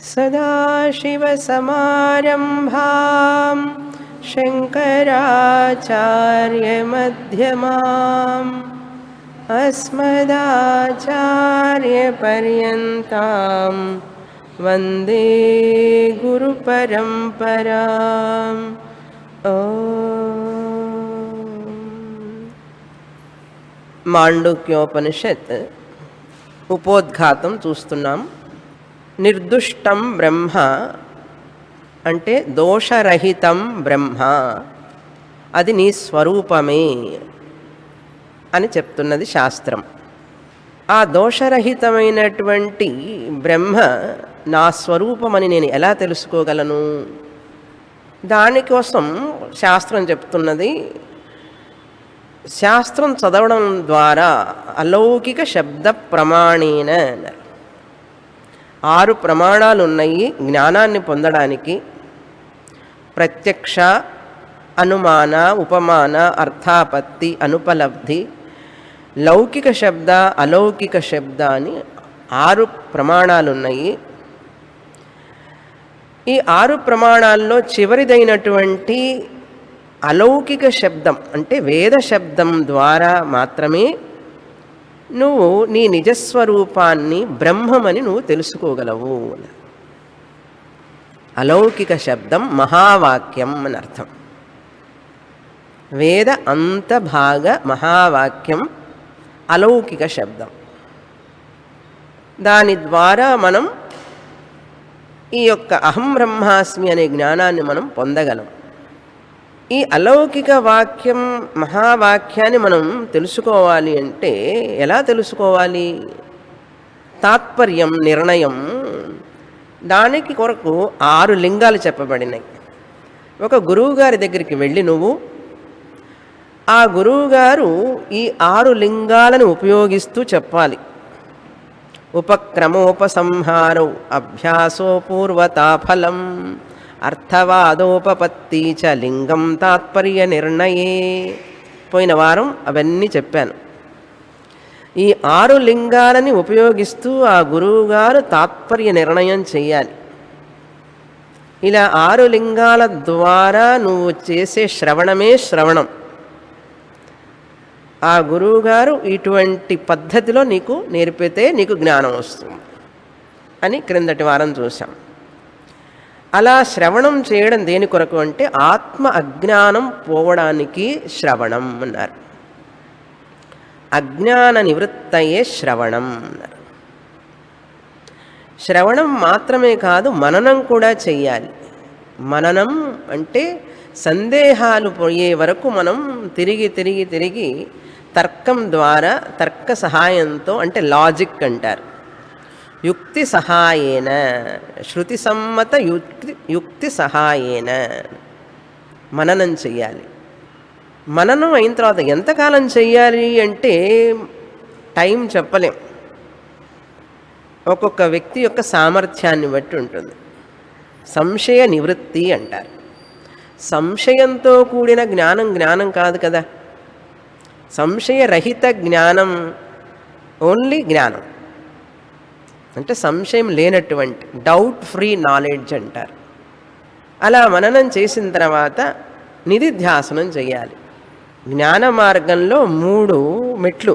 सदाशिवसमारम्भां शङ्कराचार्यमध्यमाम् अस्मदाचार्यपर्यन्तां वन्दे गुरुपरम्पराम् మాండుక్యోపనిషత్ ఉపోద్ఘాతం చూస్తున్నాం. నిర్దుష్టం బ్రహ్మ అంటే దోషరహితం బ్రహ్మ, అది నీ స్వరూపమే అని చెప్తున్నది శాస్త్రం. ఆ దోషరహితమైనటువంటి బ్రహ్మ నా స్వరూపమని నేను ఎలా తెలుసుకోగలను? దానికోసం శాస్త్రం చెప్తున్నది, శాస్త్రం చదవడం ద్వారా అలౌకిక శబ్ద ప్రమాణేన. 6 ప్రమాణాలు ఉన్నాయి జ్ఞానాన్ని పొందడానికి. ప్రత్యక్ష, అనుమాన, ఉపమాన, అర్థాపత్తి, అనుపలబ్ధి, లౌకిక శబ్ద, అలౌకిక శబ్ద అని 6 ప్రమాణాలు ఉన్నాయి. ఈ 6 ప్రమాణాల్లో చివరిదైనటువంటి అలౌకిక శబ్దం అంటే వేద శబ్దం ద్వారా మాత్రమే నువ్వు నీ నిజస్వరూపాన్ని బ్రహ్మమని నువ్వు తెలుసుకోగలవు. అలౌకిక శబ్దం మహావాక్యం అని అర్థం. వేద అంతభాగ మహావాక్యం అలౌకిక శబ్దం. దాని ద్వారా మనం ఈ యొక్క అహం బ్రహ్మాస్మి అనే జ్ఞానాన్ని మనం పొందగలం. ఈ అలౌకిక వాక్యం మహావాక్యాన్ని మనం తెలుసుకోవాలి అంటే ఎలా తెలుసుకోవాలి? తాత్పర్యం, నిర్ణయం, దానికి కొరకు 6 లింగాలు చెప్పబడినాయి. ఒక గురువుగారి దగ్గరికి వెళ్ళి నువ్వు ఆ గురువుగారు ఈ 6 లింగాలను ఉపయోగిస్తూ చెప్పాలి. ఉపక్రమోపసంహారో అభ్యాసో పూర్వతాఫలం అర్థవాదోపపత్తి చ లింగం తాత్పర్య నిర్ణయే. పోయిన వారం అవన్నీ చెప్పాను. ఈ 6 లింగాలని ఉపయోగిస్తూ ఆ గురువుగారు తాత్పర్య నిర్ణయం చేయాలి. ఇలా 6 లింగాల ద్వారా నువ్వు చేసే శ్రవణమే శ్రవణం. ఆ గురువుగారు ఇటువంటి పద్ధతిలో నీకు నేర్పితే నీకు జ్ఞానం వస్తుంది అని క్రిందటి వారం చూసాం. అలా శ్రవణం చేయడం దేని కొరకు అంటే ఆత్మ అజ్ఞానం పోవడానికి శ్రవణం అన్నారు. అజ్ఞాన నివృత్తయే శ్రవణం అన్నారు. శ్రవణం మాత్రమే కాదు, మననం కూడా చెయ్యాలి. మననం అంటే సందేహాలు పోయే వరకు మనం తిరిగి తర్కం ద్వారా, తర్క సహాయంతో, అంటే లాజిక్ అంటారు, యుక్తి సహాయేన, శృతి సమ్మత యుక్తి సహాయేన మననం చెయ్యాలి. మననం అయిన తర్వాత ఎంతకాలం చెయ్యాలి అంటే టైం చెప్పలేం. ఒక్కొక్క వ్యక్తి యొక్క సామర్థ్యాన్ని బట్టి ఉంటుంది. సంశయ నివృత్తి అంటారు. సంశయంతో కూడిన జ్ఞానం జ్ఞానం కాదు కదా. సంశయరహిత జ్ఞానం ఓన్లీ జ్ఞానం అంటే సంశయం లేనటువంటి డౌట్ ఫ్రీ నాలెడ్జ్ అంటారు. అలా మననం చేసిన తర్వాత నిధిధ్యాసనం చేయాలి. జ్ఞాన మార్గంలో 3 మెట్లు.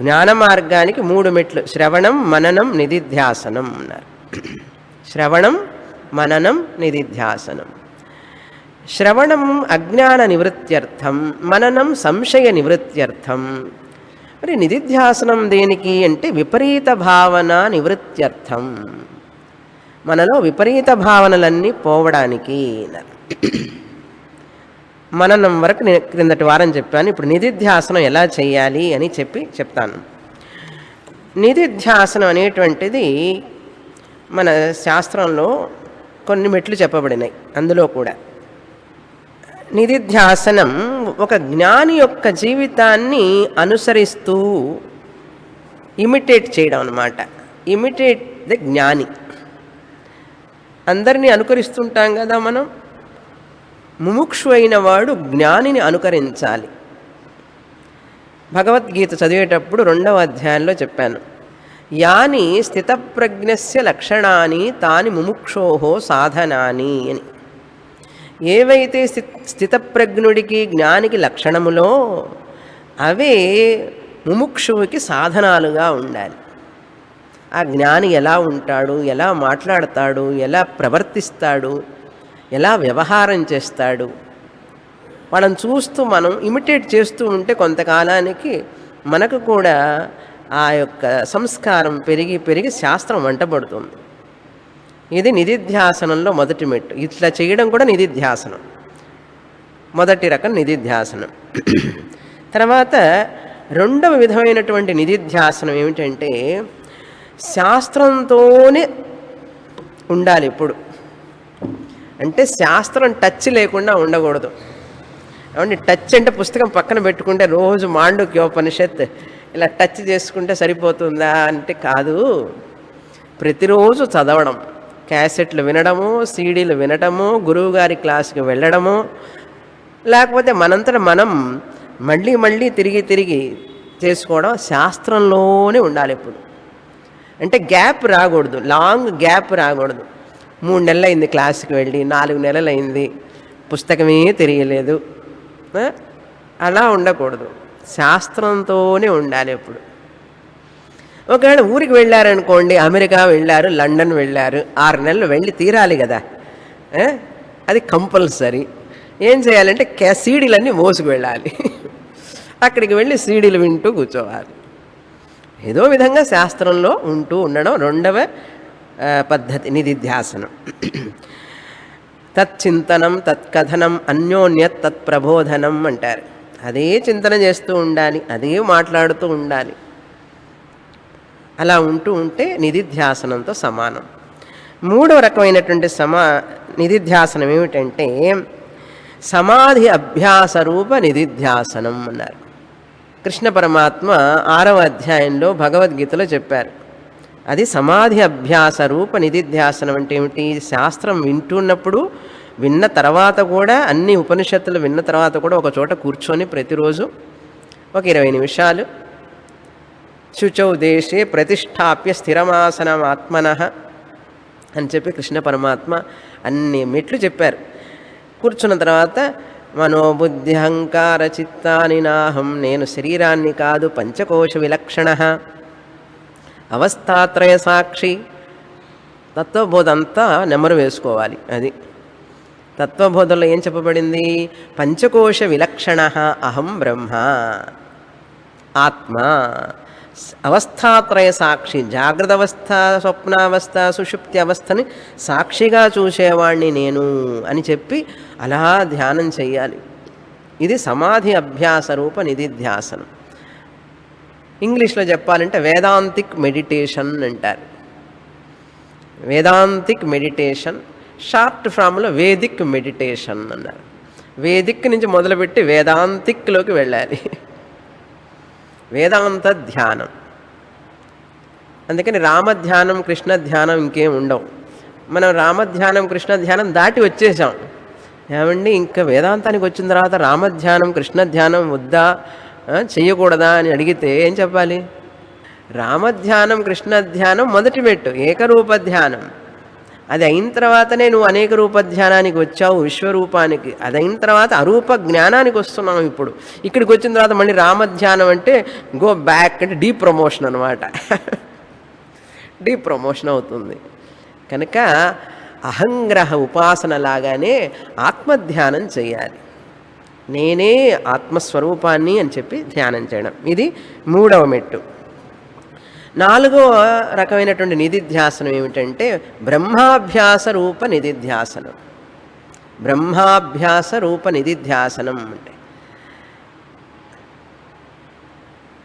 జ్ఞాన మార్గానికి 3 మెట్లు: శ్రవణం, మననం, నిధిధ్యాసనం అన్నారు. శ్రవణం, మననం, నిధిధ్యాసనం. శ్రవణం అజ్ఞాన నివృత్త్యర్థం, మననం సంశయ నివృత్త్యర్థం. మరి నిధిధ్యాసనం దేనికి అంటే విపరీత భావన నివృత్త్యర్థం. మనలో విపరీత భావనలన్నీ పోవడానికి. మననం వరకు నేను క్రిందటి వారం చెప్పాను. ఇప్పుడు నిధిధ్యాసనం ఎలా చేయాలి అని చెప్తాను. నిధిధ్యాసనం అనేటువంటిది మన శాస్త్రంలో కొన్ని మెట్లు చెప్పబడినాయి. అందులో కూడా నిధిధ్యాసనం ఒక జ్ఞాని యొక్క జీవితాన్ని అనుసరిస్తూ ఇమిటేట్ చేయడం అన్నమాట. ఇమిటేట్ ద జ్ఞాని. అందరినీ అనుకరిస్తుంటాం కదా మనం. ముముక్షు అయిన వాడు జ్ఞానిని అనుకరించాలి. భగవద్గీత చదివేటప్పుడు 2వ అధ్యాయంలో చెప్పాను, యాని స్థితప్రజ్ఞస్య లక్షణాని తాని ముముక్షోః సాధనాని అని. ఏవైతే స్థితప్రజ్ఞుడికి జ్ఞానికి లక్షణములో అవే ముముక్షువుకి సాధనాలుగా ఉండాలి. ఆ జ్ఞాని ఎలా ఉంటాడు, ఎలా మాట్లాడతాడు, ఎలా ప్రవర్తిస్తాడు, ఎలా వ్యవహారం చేస్తాడు, వాళ్ళని చూస్తూ మనం ఇమిటేట్ చేస్తూ ఉంటే కొంతకాలానికి మనకు కూడా ఆ యొక్క సంస్కారం పెరిగి పెరిగి శాస్త్రం వంటబడుతుంది. ఇది నిధిధ్యాసనంలో మొదటి మెట్టు. ఇట్లా చేయడం కూడా నిధిధ్యాసనం, మొదటి రకం నిధిధ్యాసనం. తర్వాత రెండవ విధమైనటువంటి నిధిధ్యాసనం ఏమిటంటే శాస్త్రంతోనే ఉండాలి ఎప్పుడు. అంటే శాస్త్రం టచ్ లేకుండా ఉండకూడదు. ఏమంటే టచ్ అంటే పుస్తకం పక్కన పెట్టుకుంటే రోజు మాండుక్యోపనిషత్ ఇలా టచ్ చేసుకుంటే సరిపోతుందా అంటే కాదు. ప్రతిరోజు చదవడం, క్యాసెట్లు వినడము, సీడీలు వినడము, గురువుగారి క్లాస్కి వెళ్ళడము, లేకపోతే మనంతట మనం మళ్ళీ మళ్ళీ తిరిగి తిరిగి చేసుకోవడం, శాస్త్రంలోనే ఉండాలి ఎప్పుడు. అంటే గ్యాప్ రాకూడదు, లాంగ్ గ్యాప్ రాకూడదు. 3 నెలలు అయింది క్లాస్కి వెళ్ళి, 4 నెలలు అయింది పుస్తకమే తెలియలేదు, అలా ఉండకూడదు. శాస్త్రంతోనే ఉండాలి ఎప్పుడు. ఒకవేళ ఊరికి వెళ్ళారనుకోండి, అమెరికా వెళ్ళారు, లండన్ వెళ్ళారు, 6 నెలలు వెళ్ళి తీరాలి కదా, అది కంపల్సరీ. ఏం చేయాలంటే సీడీలన్నీ మోసుకు వెళ్ళాలి. అక్కడికి వెళ్ళి సీడీలు వింటూ కూర్చోవాలి. ఏదో విధంగా శాస్త్రంలో ఉంటూ ఉండడం రెండవ పద్ధతి నిధిధ్యాసనం. తచ్చింతనం తత్కథనం అన్యోన్యత్ తత్ప్రబోధనం అంటారు. అదే చింతన చేస్తూ ఉండాలి, అదే మాట్లాడుతూ ఉండాలి. అలా ఉంటూ ఉంటే నిధిధ్యాసనంతో సమానం. మూడవ రకమైనటువంటి నిధిధ్యాసనం ఏమిటంటే సమాధి అభ్యాస రూప నిధిధ్యాసనం అన్నారు. కృష్ణ పరమాత్మ 6వ అధ్యాయంలో భగవద్గీతలో చెప్పారు. అది సమాధి అభ్యాస రూప నిధిధ్యాసనం అంటే ఏమిటి? శాస్త్రం వింటున్నప్పుడు, విన్న తర్వాత కూడా, అన్ని ఉపనిషత్తులు విన్న తర్వాత కూడా ఒక చోట కూర్చొని ప్రతిరోజు ఒక 20 నిమిషాలు శుచౌ దేశే ప్రతిష్టాప్య స్థిరమాసనం ఆత్మనః అని చెప్పి కృష్ణ పరమాత్మ అన్ని మెట్లు చెప్పారు. కూర్చున్న తర్వాత మనోబుద్ధి అహంకార చిత్తాని నాహం, నేను శరీరాన్ని కాదు, పంచకోశ విలక్షణ, అవస్థాత్రయ సాక్షి. తత్వబోధ అంతా నెమరు వేసుకోవాలి. అది తత్వబోధంలో ఏం చెప్పబడింది? పంచకోశ విలక్షణ అహం బ్రహ్మ, ఆత్మ, అవస్థాత్రయ సాక్షి, జాగ్రత్త అవస్థ, స్వప్నావస్థ, సుషుప్తి అవస్థని సాక్షిగా చూసేవాణ్ణి నేను అని చెప్పి అలా ధ్యానం చెయ్యాలి. ఇది సమాధి అభ్యాస రూప నిధిధ్యాసనం. ఇంగ్లీష్లో చెప్పాలంటే వేదాంతిక్ మెడిటేషన్ అంటారు. వేదాంతిక్ మెడిటేషన్, షార్ట్ ఫామ్లో వేదిక్ మెడిటేషన్ అన్నారు. వేదిక్ నుంచి మొదలుపెట్టి వేదాంతిక్లోకి వెళ్ళాలి. వేదాంత ధ్యానం. అందుకని రామధ్యానం, కృష్ణ ధ్యానం ఇంకేం ఉండవు. మనం రామధ్యానం, కృష్ణ ధ్యానం దాటి వచ్చేసాం. ఏమండి ఇంకా వేదాంతానికి వచ్చిన తర్వాత రామధ్యానం, కృష్ణ ధ్యానం వద్దా, చెయ్యకూడదా అని అడిగితే ఏం చెప్పాలి? రామధ్యానం, కృష్ణ ధ్యానం మొదటి మెట్టు, ఏకరూప ధ్యానం. అది అయిన తర్వాతనే నువ్వు అనేక రూప ధ్యానానికి వచ్చావు, విశ్వరూపానికి. అది అయిన తర్వాత అరూప జ్ఞానానికి వస్తున్నావు. ఇప్పుడు ఇక్కడికి వచ్చిన తర్వాత మళ్ళీ రామధ్యానం అంటే గో బ్యాక్, అంటే డీప్ ప్రమోషన్ అనమాట. డీప్ ప్రమోషన్ అవుతుంది. కనుక అహంగ్రహ ఉపాసన లాగానే ఆత్మధ్యానం చేయాలి. నేనే ఆత్మస్వరూపాన్ని అని చెప్పి ధ్యానం చేయడం, ఇది మూడవ మెట్టు. నాలుగవ రకమైనటువంటి నిధిధ్యాసనం ఏమిటంటే బ్రహ్మాభ్యాస రూప నిధిధ్యాసనం. బ్రహ్మాభ్యాస రూప నిధిధ్యాసనం అంటే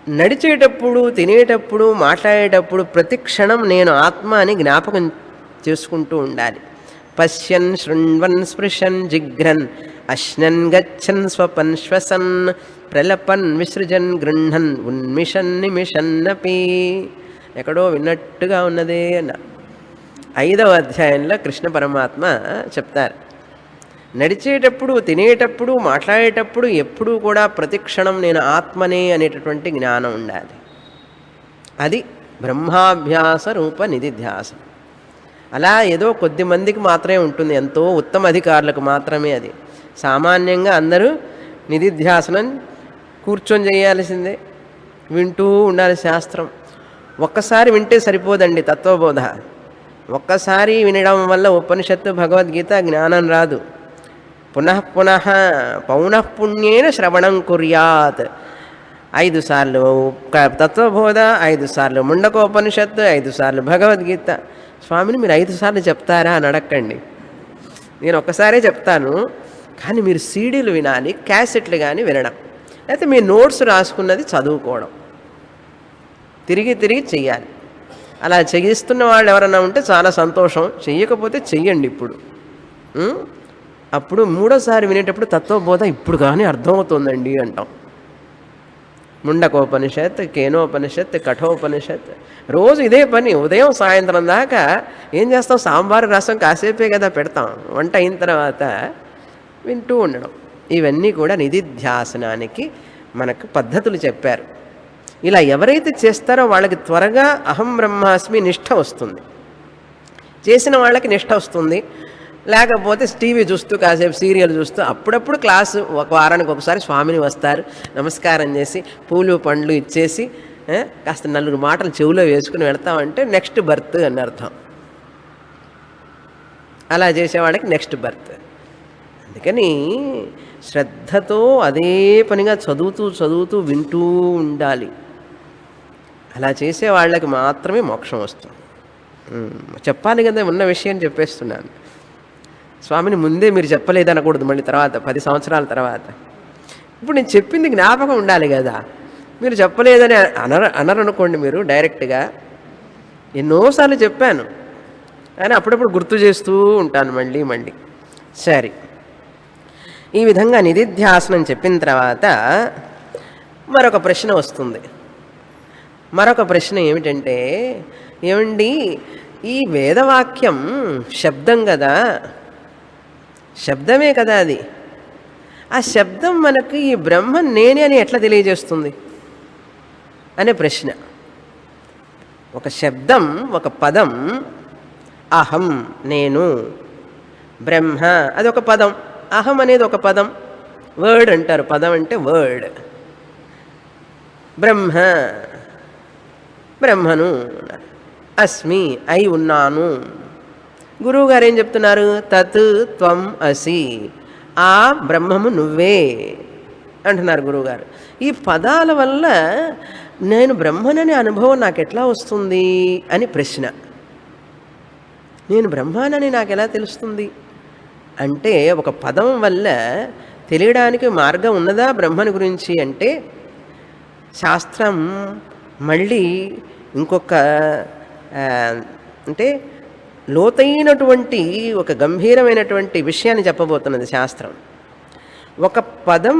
నడిచేటప్పుడు, తినేటప్పుడు, మాట్లాడేటప్పుడు ప్రతి క్షణం నేను ఆత్మ అని జ్ఞాపకం చేసుకుంటూ ఉండాలి. పశ్యన్ శృణ్వన్ స్పృశన్ జిఘ్రన్ అశ్నన్ గచ్చన్ స్వపన్ శ్వసన్ ప్రలపన్ విసృజన్ గృహన్ ఉన్మిషన్ నిమిషన్నపి. ఎక్కడో విన్నట్టుగా ఉన్నదే అన్న 5వ అధ్యాయంలో కృష్ణ పరమాత్మ చెప్తారు. నడిచేటప్పుడు, తినేటప్పుడు, మాట్లాడేటప్పుడు ఎప్పుడూ కూడా ప్రతిక్షణం నేను ఆత్మనే అనేటటువంటి జ్ఞానం ఉండాలి. అది బ్రహ్మాభ్యాస రూప నిధిధ్యాసనం. అలా ఏదో కొద్ది మందికి మాత్రమే ఉంటుంది, ఎంతో ఉత్తమ అధికారులకు మాత్రమే అది. సామాన్యంగా అందరూ నిధిధ్యాసనం కూర్చొని చేయాల్సిందే, వింటూ ఉండాలి శాస్త్రం. ఒక్కసారి వింటే సరిపోదండి తత్వబోధ. ఒక్కసారి వినడం వల్ల ఉపనిషత్తు భగవద్గీత జ్ఞానం రాదు. పునః పునః పౌనఃపుణ్యేన శ్రవణం కుర్యాత్. 5 సార్లు తత్వబోధ, 5 సార్లు ముండకోపనిషత్తు, 5 సార్లు భగవద్గీత. స్వామిని మీరు 5 సార్లు చెప్తారా అని అడగండి. నేను ఒక్కసారే చెప్తాను, కానీ మీరు సీడీలు వినాలి, క్యాసెట్లు కానీ వినడం, లేకపోతే మీ నోట్స్ రాసుకున్నది చదువుకోవడం, తిరిగి తిరిగి చెయ్యాలి. అలా చేయిస్తున్న వాళ్ళు ఎవరన్నా ఉంటే చాలా సంతోషం, చెయ్యకపోతే చెయ్యండి ఇప్పుడు. అప్పుడు మూడోసారి వినేటప్పుడు తత్వబోధ ఇప్పుడు కానీ అర్థమవుతుందండి అంటాం. ముండకోపనిషత్, కేనోపనిషత్, కఠోపనిషత్, రోజు ఇదే పని. ఉదయం సాయంత్రం దాకా ఏం చేస్తాం? సాంబారు రసం కాసేపే కదా పెడతాం, వంట అయిన తర్వాత వింటూ ఉండడం. ఇవన్నీ కూడా నిధిధ్యాసనానికి మనకు పద్ధతులు చెప్పారు. ఇలా ఎవరైతే చేస్తారో వాళ్ళకి త్వరగా అహం బ్రహ్మాస్మి నిష్ఠ వస్తుంది. చేసిన వాళ్ళకి నిష్ఠ వస్తుంది. లేకపోతే టీవీ చూస్తూ కాసేపు సీరియల్ చూస్తూ అప్పుడప్పుడు క్లాసు, ఒక వారానికి ఒకసారి స్వామిని వస్తారు, నమస్కారం చేసి పూలు పండ్లు ఇచ్చేసి కాస్త 4 మాటలు చెవిలో వేసుకుని వెళ్తామంటే నెక్స్ట్ బర్త్ అని అర్థం. అలా చేసేవాళ్ళకి నెక్స్ట్ బర్త్. అందుకని శ్రద్ధతో అదే పనిగా చదువుతూ చదువుతూ వింటూ ఉండాలి. అలా చేసే వాళ్ళకి మాత్రమే మోక్షం వస్తుంది. చెప్పాలి కదా, ఉన్న విషయం చెప్పేస్తున్నాను. స్వామిని ముందే మీరు చెప్పలేదనకూడదు, మళ్ళీ తర్వాత 10 సంవత్సరాల తర్వాత. ఇప్పుడు నేను చెప్పింది జ్ఞాపకం ఉండాలి కదా. మీరు చెప్పలేదని అనరనుకోండి, మీరు డైరెక్ట్గా ఎన్నోసార్లు చెప్పాను అని అప్పుడప్పుడు గుర్తు చేస్తూ ఉంటాను మళ్ళీ మళ్ళీ. సరే, ఈ విధంగా నిధిధ్యాసనం చెప్పిన తర్వాత మరొక ప్రశ్న వస్తుంది. మరొక ప్రశ్న ఏమిటంటే, ఏమండి ఈ వేదవాక్యం శబ్దం కదా, శబ్దమే కదా అది. ఆ శబ్దం మనకు ఈ బ్రహ్మ నేనే అని ఎట్లా తెలియజేస్తుంది అనే ప్రశ్న. ఒక శబ్దం, ఒక పదం, అహం నేను, బ్రహ్మ అది ఒక పదం, అహం అనేది ఒక పదం, వర్డ్ అంటారు. పదం అంటే వర్డ్. బ్రహ్మ బ్రహ్మను, అస్మి అయి ఉన్నాను. గురువుగారు ఏం చెప్తున్నారు? తత్ త్వం అసి, ఆ బ్రహ్మము నువ్వే అంటున్నారు గురువుగారు. ఈ పదాల వల్ల నేను బ్రహ్మననే అనుభవం నాకు ఎట్లా వస్తుంది అని ప్రశ్న. నేను బ్రహ్మానని నాకు ఎలా తెలుస్తుంది అంటే, ఒక పదం వల్ల తెలియడానికి మార్గం ఉన్నదా బ్రహ్మని గురించి అంటే, శాస్త్రం మళ్ళీ ఇంకొక అంటే లోతైనటువంటి ఒక గంభీరమైనటువంటి విషయాన్ని చెప్పబోతున్నది శాస్త్రం. ఒక పదం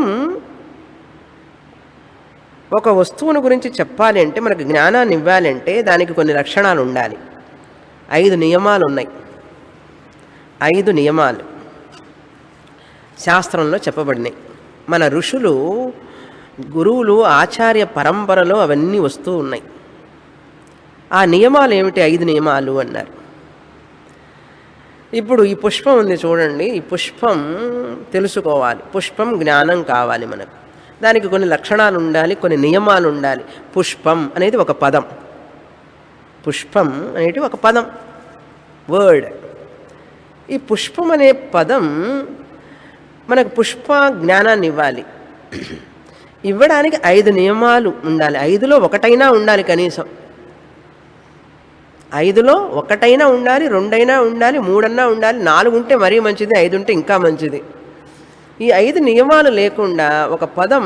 ఒక వస్తువును గురించి చెప్పాలి అంటే, మనకు జ్ఞానాన్ని ఇవ్వాలి అంటే దానికి కొన్ని లక్షణాలు ఉండాలి. 5 నియమాలు ఉన్నాయి. 5 నియమాలు శాస్త్రంలో చెప్పబడినాయి. మన ఋషులు, గురువులు, ఆచార్య పరంపరలో అవన్నీ వస్తూ ఉన్నాయి. ఆ నియమాలు ఏమిటి? 5 నియమాలు అన్నారు. ఇప్పుడు ఈ పుష్పం ఉంది చూడండి, ఈ పుష్పం తెలుసుకోవాలి, పుష్పం జ్ఞానం కావాలి మనకు. దానికి కొన్ని లక్షణాలు ఉండాలి, కొన్ని నియమాలు ఉండాలి. పుష్పం అనేది ఒక పదం, పుష్పం అనేది ఒక పదం, వర్డ్. ఈ పుష్పం అనే పదం మనకు పుష్ప జ్ఞానాన్ని ఇవ్వాలి. ఇవ్వడానికి 5 నియమాలు ఉండాలి. 5లో ఒకటైనా ఉండాలి కనీసం. 5లో ఒకటైనా ఉండాలి, 2 అయినా ఉండాలి, 3 అన్నా ఉండాలి, 4 ఉంటే మరీ మంచిది, 5 ఉంటే ఇంకా మంచిది. ఈ 5 నియమాలు లేకుండా ఒక పదం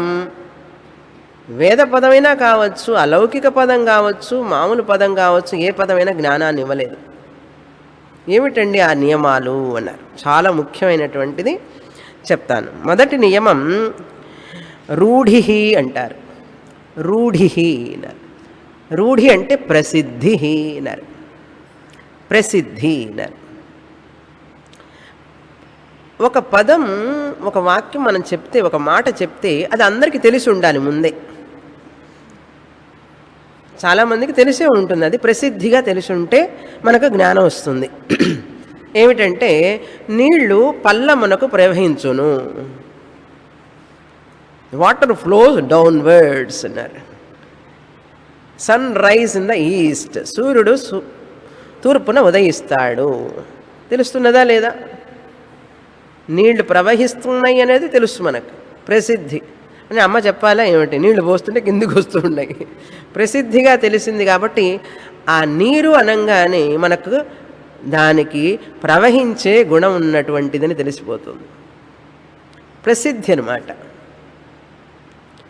వేద పదమైనా కావచ్చు, అలౌకిక పదం కావచ్చు, మామూలు పదం కావచ్చు, ఏ పదమైనా జ్ఞానాన్ని ఇవ్వలేదు. ఏమిటండి ఆ నియమాలు అన్నారు. చాలా ముఖ్యమైనటువంటిది చెప్తాను. మొదటి నియమం రూఢి అంటారు. రూఢి అన్నారు. రూఢి అంటే ప్రసిద్ధి అన్నారు. ప్రసిద్ధి అన్నారు. ఒక పదం, ఒక వాక్యం మనం చెప్తే, ఒక మాట చెప్తే అది అందరికీ తెలిసి ఉండాలి ముందే. చాలామందికి తెలిసే ఉంటుంది, అది ప్రసిద్ధిగా తెలిసి ఉంటే మనకు జ్ఞానం వస్తుంది. ఏమిటంటే నీళ్లు పల్లమునకు ప్రవహించును, వాటర్ ఫ్లోస్ డౌన్వర్డ్స్ అన్నారు. Sun rise in the east, సూర్యుడు తూర్పున ఉదయిస్తాడు. తెలుస్తున్నదా లేదా? నీళ్లు ప్రవహిస్తున్నాయి అనేది తెలుసు మనకు, ప్రసిద్ధి అని అమ్మ చెప్పాలా ఏమిటి? నీళ్లు పోస్తుంటే కిందికి వస్తూ ఉన్నాయి, ప్రసిద్ధిగా తెలిసింది. కాబట్టి ఆ నీరు అనంగానే మనకు దానికి ప్రవహించే గుణం ఉన్నటువంటిదని తెలిసిపోతుంది, ప్రసిద్ధి అన్నమాట.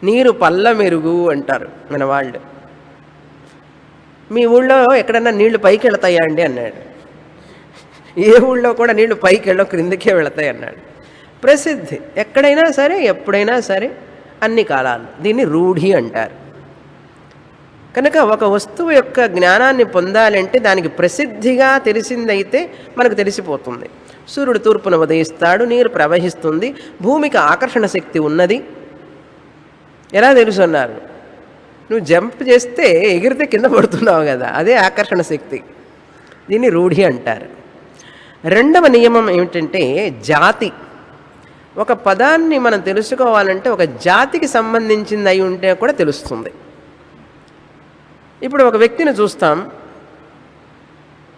నీరు పల్ల మెరుగు అంటారు మన వాళ్ళు. మీ ఊళ్ళో ఎక్కడన్నా నీళ్లు పైకి వెళతాయా అండి అన్నాడు. ఏ ఊళ్ళో కూడా నీళ్లు పైకి వెళ్ళో క్రిందికే వెళతాయి అన్నాడు. ప్రసిద్ధి ఎక్కడైనా సరే ఎప్పుడైనా సరే అన్ని కాలాలు, దీన్ని రూఢి అంటారు. కనుక ఒక వస్తువు యొక్క జ్ఞానాన్ని పొందాలంటే దానికి ప్రసిద్ధిగా తెలిసిందైతే మనకు తెలిసిపోతుంది. సూర్యుడు తూర్పున ఉదయిస్తాడు, నీరు ప్రవహిస్తుంది, భూమికి ఆకర్షణ శక్తి ఉన్నది. ఎలా తెలుసు అన్నారు? నువ్వు జంప్ చేస్తే ఎగిరితే కింద పడుతున్నావు కదా, అదే ఆకర్షణ శక్తి. దీన్ని రూఢి అంటారు. రెండవ నియమం ఏమిటంటే జాతి. ఒక పదాన్ని మనం తెలుసుకోవాలంటే ఒక జాతికి సంబంధించింది అయి ఉంటే కూడా తెలుస్తుంది. ఇప్పుడు ఒక వ్యక్తిని చూస్తాం,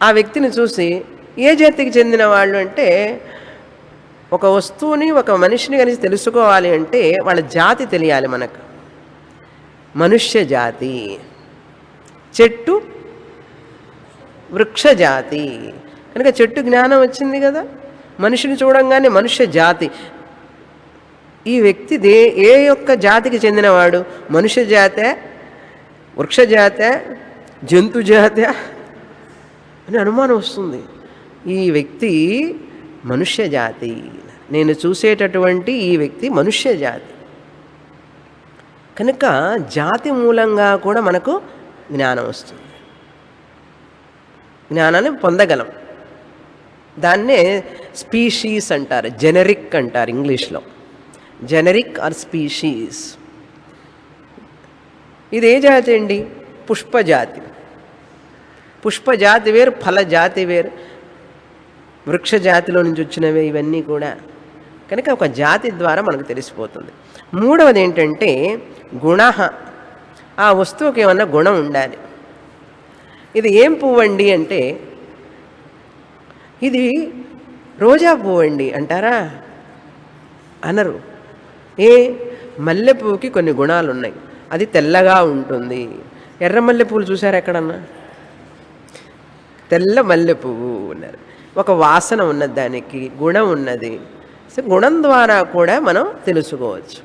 ఆ వ్యక్తిని చూసి ఏ జాతికి చెందిన వాళ్ళు అంటే, ఒక వస్తువుని ఒక మనిషిని కనుక తెలుసుకోవాలి అంటే వాళ్ళ జాతి తెలియాలి మనకు. మనుష్య జాతి, చెట్టు వృక్ష జాతి, కనుక చెట్టు జ్ఞానం వచ్చింది కదా. మనిషిని చూడంగానే మనుష్య జాతి. ఈ వ్యక్తి ఏ యొక్క జాతికి చెందినవాడు? మనుష్య జాతే, వృక్ష జాతే, జంతు జాతే అని అనుమానం వస్తుంది. ఈ వ్యక్తి మనుష్య జాతి, నేను చూసేటటువంటి ఈ వ్యక్తి మనుష్య జాతి. కనుక జాతి మూలంగా కూడా మనకు జ్ఞానం వస్తుంది, జ్ఞానాన్ని పొందగలం. దాన్నే స్పీషీస్ అంటారు, జెనరిక్ అంటారు ఇంగ్లీష్లో. Generic or species. ఇది ఏ జాతి అండి? పుష్పజాతి. పుష్పజాతి వేరు, ఫలజాతి వేరు, వృక్ష జాతిలో నుంచి వచ్చినవే ఇవన్నీ కూడా. కనుక ఒక జాతి ద్వారా మనకు తెలిసిపోతుంది. మూడవది ఏంటంటే గుణ. ఆ వస్తువుకి ఏమన్నా గుణం ఉండాలి. ఇది ఏం పువ్వు అండి అంటే, ఇది రోజా పువ్వు అండి అంటారా? అనరు. మల్లెపువ్వుకి కొన్ని గుణాలు ఉన్నాయి, అది తెల్లగా ఉంటుంది. ఎర్ర మల్లెపూలు చూసారు ఎక్కడన్నా? తెల్ల మల్లెపువ్వు ఉన్నారు, ఒక వాసన ఉన్నది, దానికి గుణం ఉన్నది. సో గుణం ద్వారా కూడా మనం తెలుసుకోవచ్చు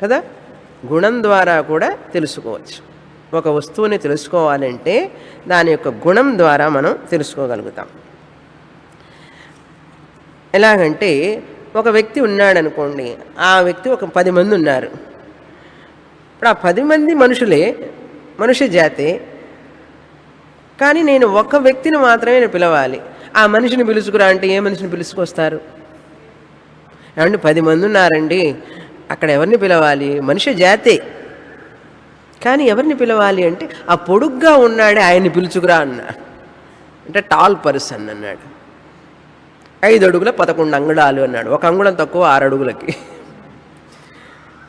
కదా, గుణం ద్వారా కూడా తెలుసుకోవచ్చు. ఒక వస్తువుని తెలుసుకోవాలంటే దాని యొక్క గుణం ద్వారా మనం తెలుసుకోగలుగుతాం. ఎలాగంటే ఒక వ్యక్తి ఉన్నాడనుకోండి, ఆ వ్యక్తి ఒక 10 మంది ఉన్నారు. ఇప్పుడు ఆ 10 మంది మనుషులే, మనుష్య జాతే. కానీ నేను ఒక వ్యక్తిని మాత్రమే నేను పిలవాలి. ఆ మనిషిని పిలుచుకురా అంటే ఏ మనిషిని పిలుచుకొస్తారు? ఏమంటే 10 మంది ఉన్నారండి, అక్కడ ఎవరిని పిలవాలి? మనుష్య జాతే. కానీ ఎవరిని పిలవాలి అంటే ఆ పొడుగ్గా ఉన్నాడే ఆయన్ని పిలుచుకురా అన్నా. అంటే టాల్ పర్సన్ అన్నాడు. 5 అడుగుల 11 అంగుళాలు అన్నాడు. 1 అంగుళం తక్కువ 6 అడుగులకి.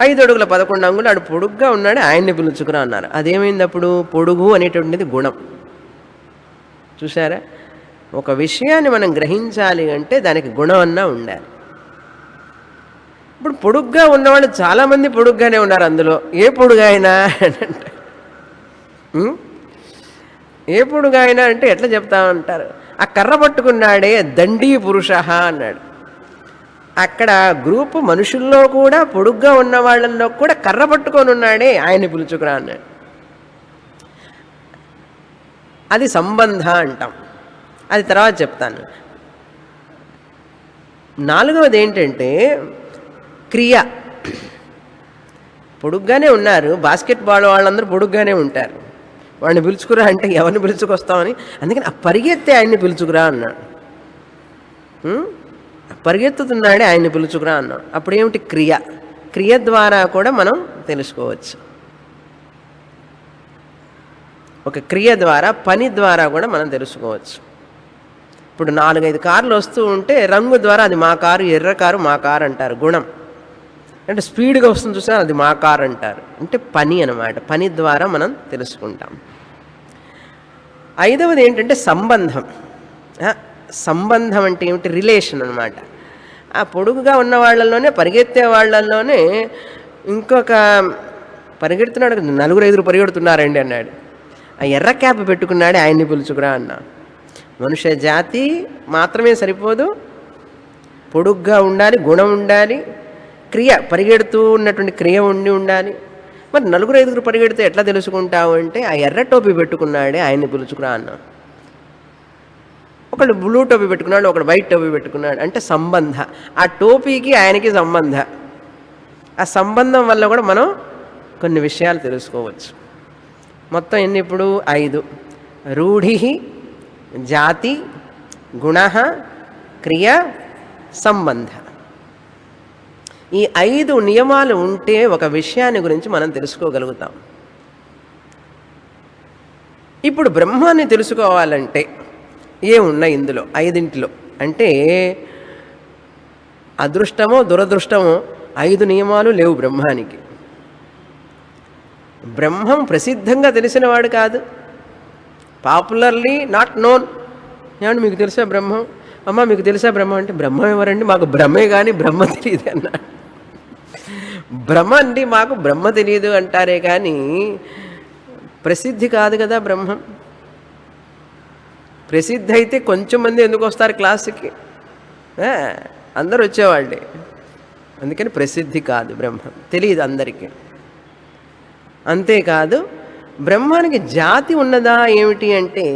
5 అడుగుల 11 అంగుళాలు, ఆడు పొడుగ్గా ఉన్నాడు, ఆయన్ని పిలుచుకురా అన్నారు. అదేమైంది అప్పుడు? పొడుగు అనేటువంటిది గుణం. చూసారా? ఒక విషయాన్ని మనం గ్రహించాలి అంటే దానికి గుణం అన్నా ఉండాలి. ఇప్పుడు పొడుగ్గా ఉన్నవాళ్ళు చాలామంది పొడుగ్గానే ఉన్నారు. అందులో ఏ పొడుగాయనా అంటే, ఏ పొడుగాయనా అంటే ఎట్లా చెప్తామంటారు? ఆ కర్ర పట్టుకున్నాడే దండీ పురుష అన్నాడు. అక్కడ గ్రూపు మనుషుల్లో కూడా పొడుగ్గా ఉన్న వాళ్ళల్లో కూడా కర్ర పట్టుకొని ఉన్నాడే ఆయన్ని పిలుచుకురా అన్నాడు. అది సంబంధ అంటాం, అది తర్వాత చెప్తాను. 4వది ఏంటంటే క్రియ. పొడుగ్గానే ఉన్నారు, బాస్కెట్బాల్ వాళ్ళందరూ పొడుగ్గానే ఉంటారు. వాడిని పిలుచుకురా అంటే ఎవరిని పిలుచుకొస్తామని, అందుకని ఆ పరిగెత్తే ఆయన్ని పిలుచుకురా అన్నాడు. పరిగెత్తుతున్నాడే ఆయన్ని పిలుచుకురా అన్నాడు. అప్పుడు ఏమిటి? క్రియ. క్రియ ద్వారా కూడా మనం తెలుసుకోవచ్చు. ఒక క్రియ ద్వారా, పని ద్వారా కూడా మనం తెలుసుకోవచ్చు. ఇప్పుడు 4-5 కార్లు వస్తూ ఉంటే రంగు ద్వారా అది మా కారు, ఎర్ర కారు మా కారు అంటారు. గుణం అంటే స్పీడ్గా వస్తుంది చూసా, అది మా కారు అంటారు. అంటే పని అన్నమాట. పని ద్వారా మనం తెలుసుకుంటాం. 5వది ఏంటంటే సంబంధం. సంబంధం అంటే ఏమిటి? రిలేషన్ అన్నమాట. ఆ పొడుగుగా ఉన్న వాళ్ళల్లోనే, పరిగెత్తే వాళ్ళల్లోనే ఇంకొక పరిగెడుతున్నాడు, 4-5 పరిగెడుతున్నారండి అన్నాడు. ఆ ఎర్ర క్యాప్ పెట్టుకున్నాడే ఆయన్ని పిలుచుకురా అన్నా. మనుష్య జాతి మాత్రమే సరిపోదు, పొడుగ్గా ఉండాలి, గుణం ఉండాలి, క్రియ, పరిగెడుతూ ఉన్నటువంటి క్రియ ఉండాలి. మరి 4-5 పరిగెడితే ఎట్లా తెలుసుకుంటావు అంటే ఆ ఎర్ర టోపీ పెట్టుకున్నాడే ఆయన్ని పిలుచుకురా అన్నా. ఒకళ్ళు బ్లూ టోపీ పెట్టుకున్నాడు, ఒకడు వైట్ టోపీ పెట్టుకున్నాడు. అంటే సంబంధ. ఆ టోపీకి ఆయనకి సంబంధ. ఆ సంబంధం వల్ల కూడా మనం కొన్ని విషయాలు తెలుసుకోవచ్చు. మొత్తం ఎన్ని ఇప్పుడు? 5. రూఢి, జాతి, గుణ, క్రియ, సంబంధ. ఈ 5 నియమాలు ఉంటే ఒక విషయాన్ని గురించి మనం తెలుసుకోగలుగుతాం. ఇప్పుడు బ్రహ్మాన్ని తెలుసుకోవాలంటే ఏమున్నాయి ఇందులో 5 అంటే అదృష్టమో దురదృష్టమో 5 నియమాలు లేవు బ్రహ్మానికి. బ్రహ్మం ప్రసిద్ధంగా తెలిసినవాడు కాదు, పాపులర్లీ నాట్ నోన్. ఏమంటే మీకు తెలుసా బ్రహ్మం? అమ్మ మీకు తెలుసా బ్రహ్మం అంటే, బ్రహ్మం ఎవరండి? మాకు బ్రహ్మే కానీ బ్రహ్మ తెలియదు అన్నా. బ్రహ్మ అండి, మాకు బ్రహ్మ తెలియదు అంటారే కానీ ప్రసిద్ధి కాదు కదా బ్రహ్మం. ప్రసిద్ధి అయితే కొంచెం మంది ఎందుకు వస్తారు క్లాసుకి? అందరూ వచ్చేవాళ్ళే. అందుకని ప్రసిద్ధి కాదు బ్రహ్మం, తెలియదు అందరికీ. అంతేకాదు బ్రహ్మానికి జాతి ఉన్నదా ఏమిటి అంటే,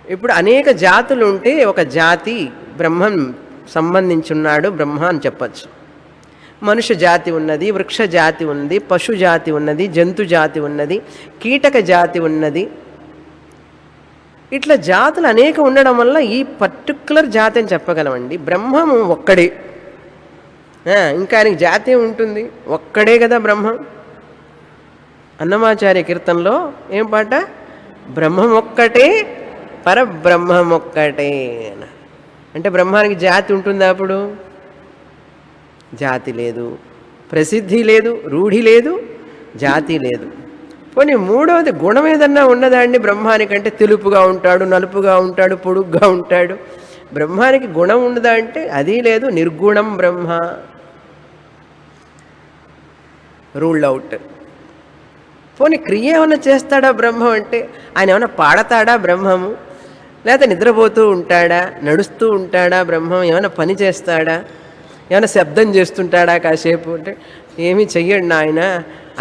ఇప్పుడు అనేక జాతులు ఉంటే ఒక జాతి బ్రహ్మం సంబంధించున్నాడు బ్రహ్మ అని చెప్పచ్చు. మనుష్య జాతి ఉన్నది, వృక్ష జాతి ఉన్నది, పశు జాతి ఉన్నది, జంతు జాతి ఉన్నది, కీటక జాతి ఉన్నది. ఇట్లా జాతులు అనేక ఉండడం వల్ల ఈ పర్టిక్యులర్ జాతి అని చెప్పగలమండి. బ్రహ్మము ఒక్కడే. ఇంకా ఆయనకి జాతి ఉంటుంది, ఒక్కడే కదా బ్రహ్మం. అన్నమాచార్య కీర్తనలో ఏం పాట? బ్రహ్మం ఒక్కటే, పరబ్రహ్మం ఒక్కటే. అంటే బ్రహ్మానికి జాతి ఉంటుందా? అప్పుడు జాతి లేదు, ప్రసిద్ధి లేదు, రూఢి లేదు, జాతి లేదు. పోనీ 3వది గుణం ఏదన్నా ఉన్నదా అండి బ్రహ్మానికంటే? తెలుపుగా ఉంటాడు, నలుపుగా ఉంటాడు, పొడుగ్గా ఉంటాడు. బ్రహ్మానికి గుణం ఉండదా అంటే అది లేదు. నిర్గుణం బ్రహ్మ, రూల్డ్ అవుట్. పోనీ క్రియ ఏమైనా చేస్తాడా బ్రహ్మం అంటే? ఆయన ఏమైనా పాడతాడా బ్రహ్మము? లేకపోతే నిద్రపోతూ ఉంటాడా, నడుస్తూ ఉంటాడా బ్రహ్మం? ఏమైనా పని చేస్తాడా, ఏమైనా శబ్దం చేస్తుంటాడా కాసేపు అంటే? ఏమీ చెయ్యడు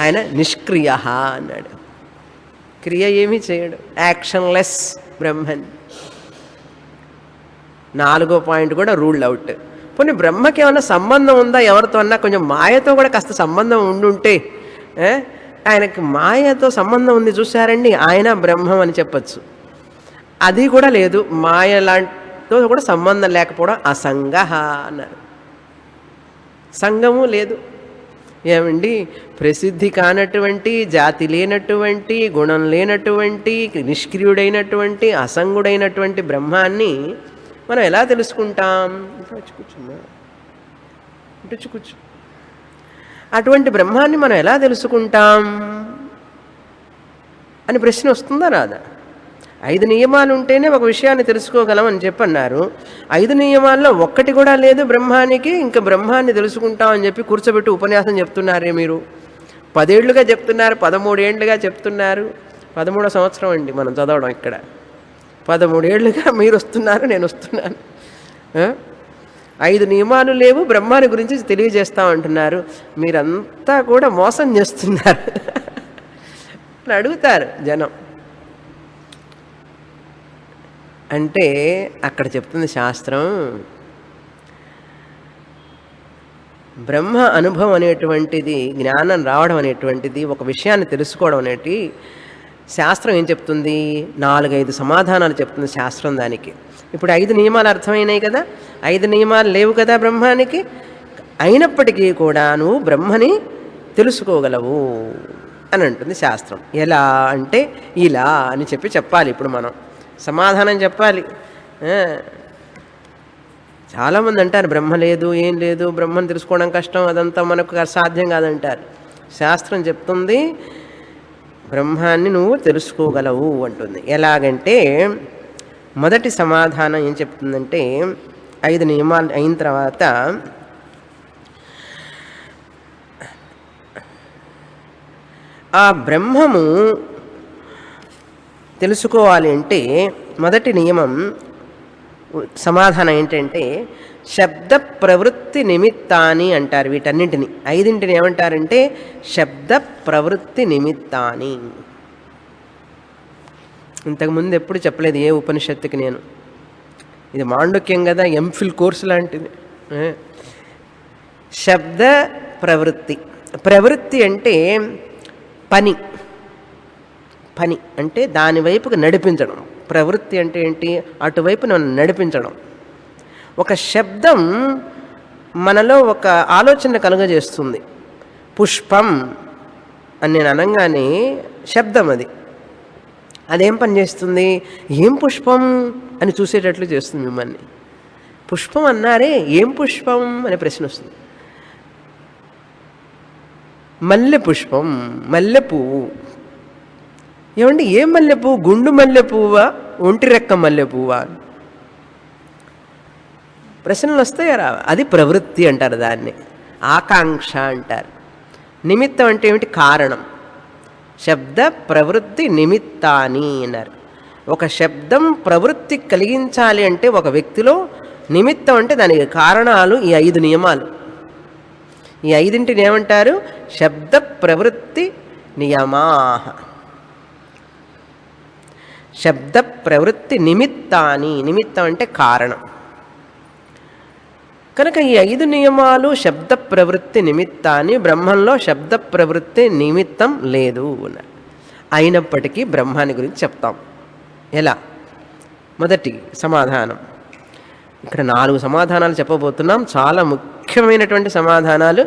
ఆయన నిష్క్రియ అన్నాడు. క్రియ ఏమీ చేయడు, యాక్షన్లెస్ బ్రహ్మన్. 4వ పాయింట్ కూడా రూల్డ్ అవుట్. పోనీ బ్రహ్మకి ఏమైనా సంబంధం ఉందా ఎవరితో అన్నా? కొంచెం మాయతో కూడా కాస్త సంబంధం ఉండుంటే, ఆయనకి మాయతో సంబంధం ఉంది చూసారండి, ఆయన బ్రహ్మం అని చెప్పచ్చు. అది కూడా లేదు. మాయ లాంటితో కూడా సంబంధం లేకపోవడం అసంగ అన్నారు. సంగము లేదు. ఏమండి, ప్రసిద్ధి కానటువంటి, జాతి లేనటువంటి, గుణం లేనటువంటి, నిష్క్రియుడైనటువంటి, అసంగుడైనటువంటి బ్రహ్మాన్ని మనం ఎలా తెలుసుకుంటాం? కూర్చో. అటువంటి బ్రహ్మాన్ని మనం ఎలా తెలుసుకుంటాం అని ప్రశ్న వస్తుందా రాదా? 5 నియమాలు ఉంటేనే ఒక విషయాన్ని తెలుసుకోగలం అని చెప్పన్నారు. 5 నియమాల్లో ఒక్కటి కూడా లేదు బ్రహ్మానికి. ఇంకా బ్రహ్మాన్ని తెలుసుకుంటామని చెప్పి కూర్చోబెట్టి ఉపన్యాసం చెప్తున్నారే మీరు. 10 ఏళ్లుగా చెప్తున్నారు, 13 ఏళ్లుగా చెప్తున్నారు. 13వ సంవత్సరం అండి మనం చదవడం ఇక్కడ. 13 ఏళ్లుగా మీరు వస్తున్నారు, నేను వస్తున్నాను. 5 నియమాలు లేవు, బ్రహ్మాన్ని గురించి తెలియజేస్తామంటున్నారు. మీరంతా కూడా మోసం చేస్తున్నారు అని అడుగుతారు జనం. అంటే అక్కడ చెప్తుంది శాస్త్రం, బ్రహ్మ అనుభవం అనేటువంటిది, జ్ఞానం రావడం అనేటువంటిది, ఒక విషయాన్ని తెలుసుకోవడం అనేటి శాస్త్రం ఏం చెప్తుంది? 4-5 సమాధానాలు చెప్తుంది శాస్త్రం దానికి. ఇప్పుడు 5 నియమాలు అర్థమైనాయి కదా. 5 నియమాలు లేవు కదా బ్రహ్మానికి. అయినప్పటికీ కూడా నువ్వు బ్రహ్మని తెలుసుకోగలవు అని అంటుంది శాస్త్రం. ఎలా అంటే ఇలా అని చెప్పాలి. ఇప్పుడు మనం సమాధానం చెప్పాలి. చాలామంది అంటారు బ్రహ్మ లేదు, ఏం లేదు, బ్రహ్మను తెలుసుకోవడం కష్టం, అదంతా మనకు సాధ్యం కాదంటారు. శాస్త్రం చెప్తుంది బ్రహ్మాన్ని నువ్వు తెలుసుకోగలవు అంటుంది. ఎలాగంటే మొదటి సమాధానం ఏం చెప్తుందంటే 5 నియమాలు అయిన తర్వాత ఆ బ్రహ్మము తెలుసుకోవాలి అంటే మొదటి నియమం సమాధానం ఏంటంటే శబ్ద ప్రవృత్తి నిమిత్తాని అంటారు. వీటన్నింటిని 5 ఏమంటారంటే శబ్ద ప్రవృత్తి నిమిత్తాని. ఇంతకుముందు ఎప్పుడు చెప్పలేదు ఏ ఉపనిషత్తుకి నేను. ఇది మాండుక్యం కదా, ఎంఫిల్ కోర్సు లాంటిది. శబ్ద ప్రవృత్తి. ప్రవృత్తి అంటే పని. పని అంటే దాని వైపుకు నడిపించడం. ప్రవృత్తి అంటే ఏంటి? అటువైపు నన్ను నడిపించడం. ఒక శబ్దం మనలో ఒక ఆలోచన కలుగజేస్తుంది. పుష్పం అని నేను అనగానే శబ్దం అది. అదేం పని చేస్తుంది? ఏం పుష్పం అని చూసేటట్లు చేస్తుంది మిమ్మల్ని. పుష్పం అన్నారే, ఏం పుష్పం అనే ప్రశ్న వస్తుంది. మల్లె పుష్పం, మల్లె పువ్వు. ఏమండి ఏం మల్లె పువ్వు? గుండు మల్లె పువ్వా, ఒంటి రెక్క మల్లె పువ్వా? ప్రశ్నలు వస్తాయా రా? అది ప్రవృత్తి అంటారు దాన్ని. ఆకాంక్ష అంటారు. నిమిత్తం అంటే ఏమిటి? కారణం. శబ్ద ప్రవృత్తి నిమిత్తాని అన్నారు. ఒక శబ్దం ప్రవృత్తి కలిగించాలి అంటే ఒక వ్యక్తిలో నిమిత్తం అంటే దానికి కారణాలు ఈ 5 నియమాలు. ఈ 5 ఏమంటారు? శబ్ద ప్రవృత్తి నియమాః. శబ్ద ప్రవృత్తి నిమిత్తాని. నిమిత్తం అంటే కారణం. కనుక ఈ 5 నియమాలు శబ్ద ప్రవృత్తి నిమిత్తాన్ని. బ్రహ్మంలో శబ్ద ప్రవృత్తి నిమిత్తం లేదు అన్నారు. అయినప్పటికీ బ్రహ్మాన్ని గురించి చెప్తాం. ఎలా? మొదటి సమాధానం. ఇక్కడ 4 సమాధానాలు చెప్పబోతున్నాం. చాలా ముఖ్యమైనటువంటి సమాధానాలు.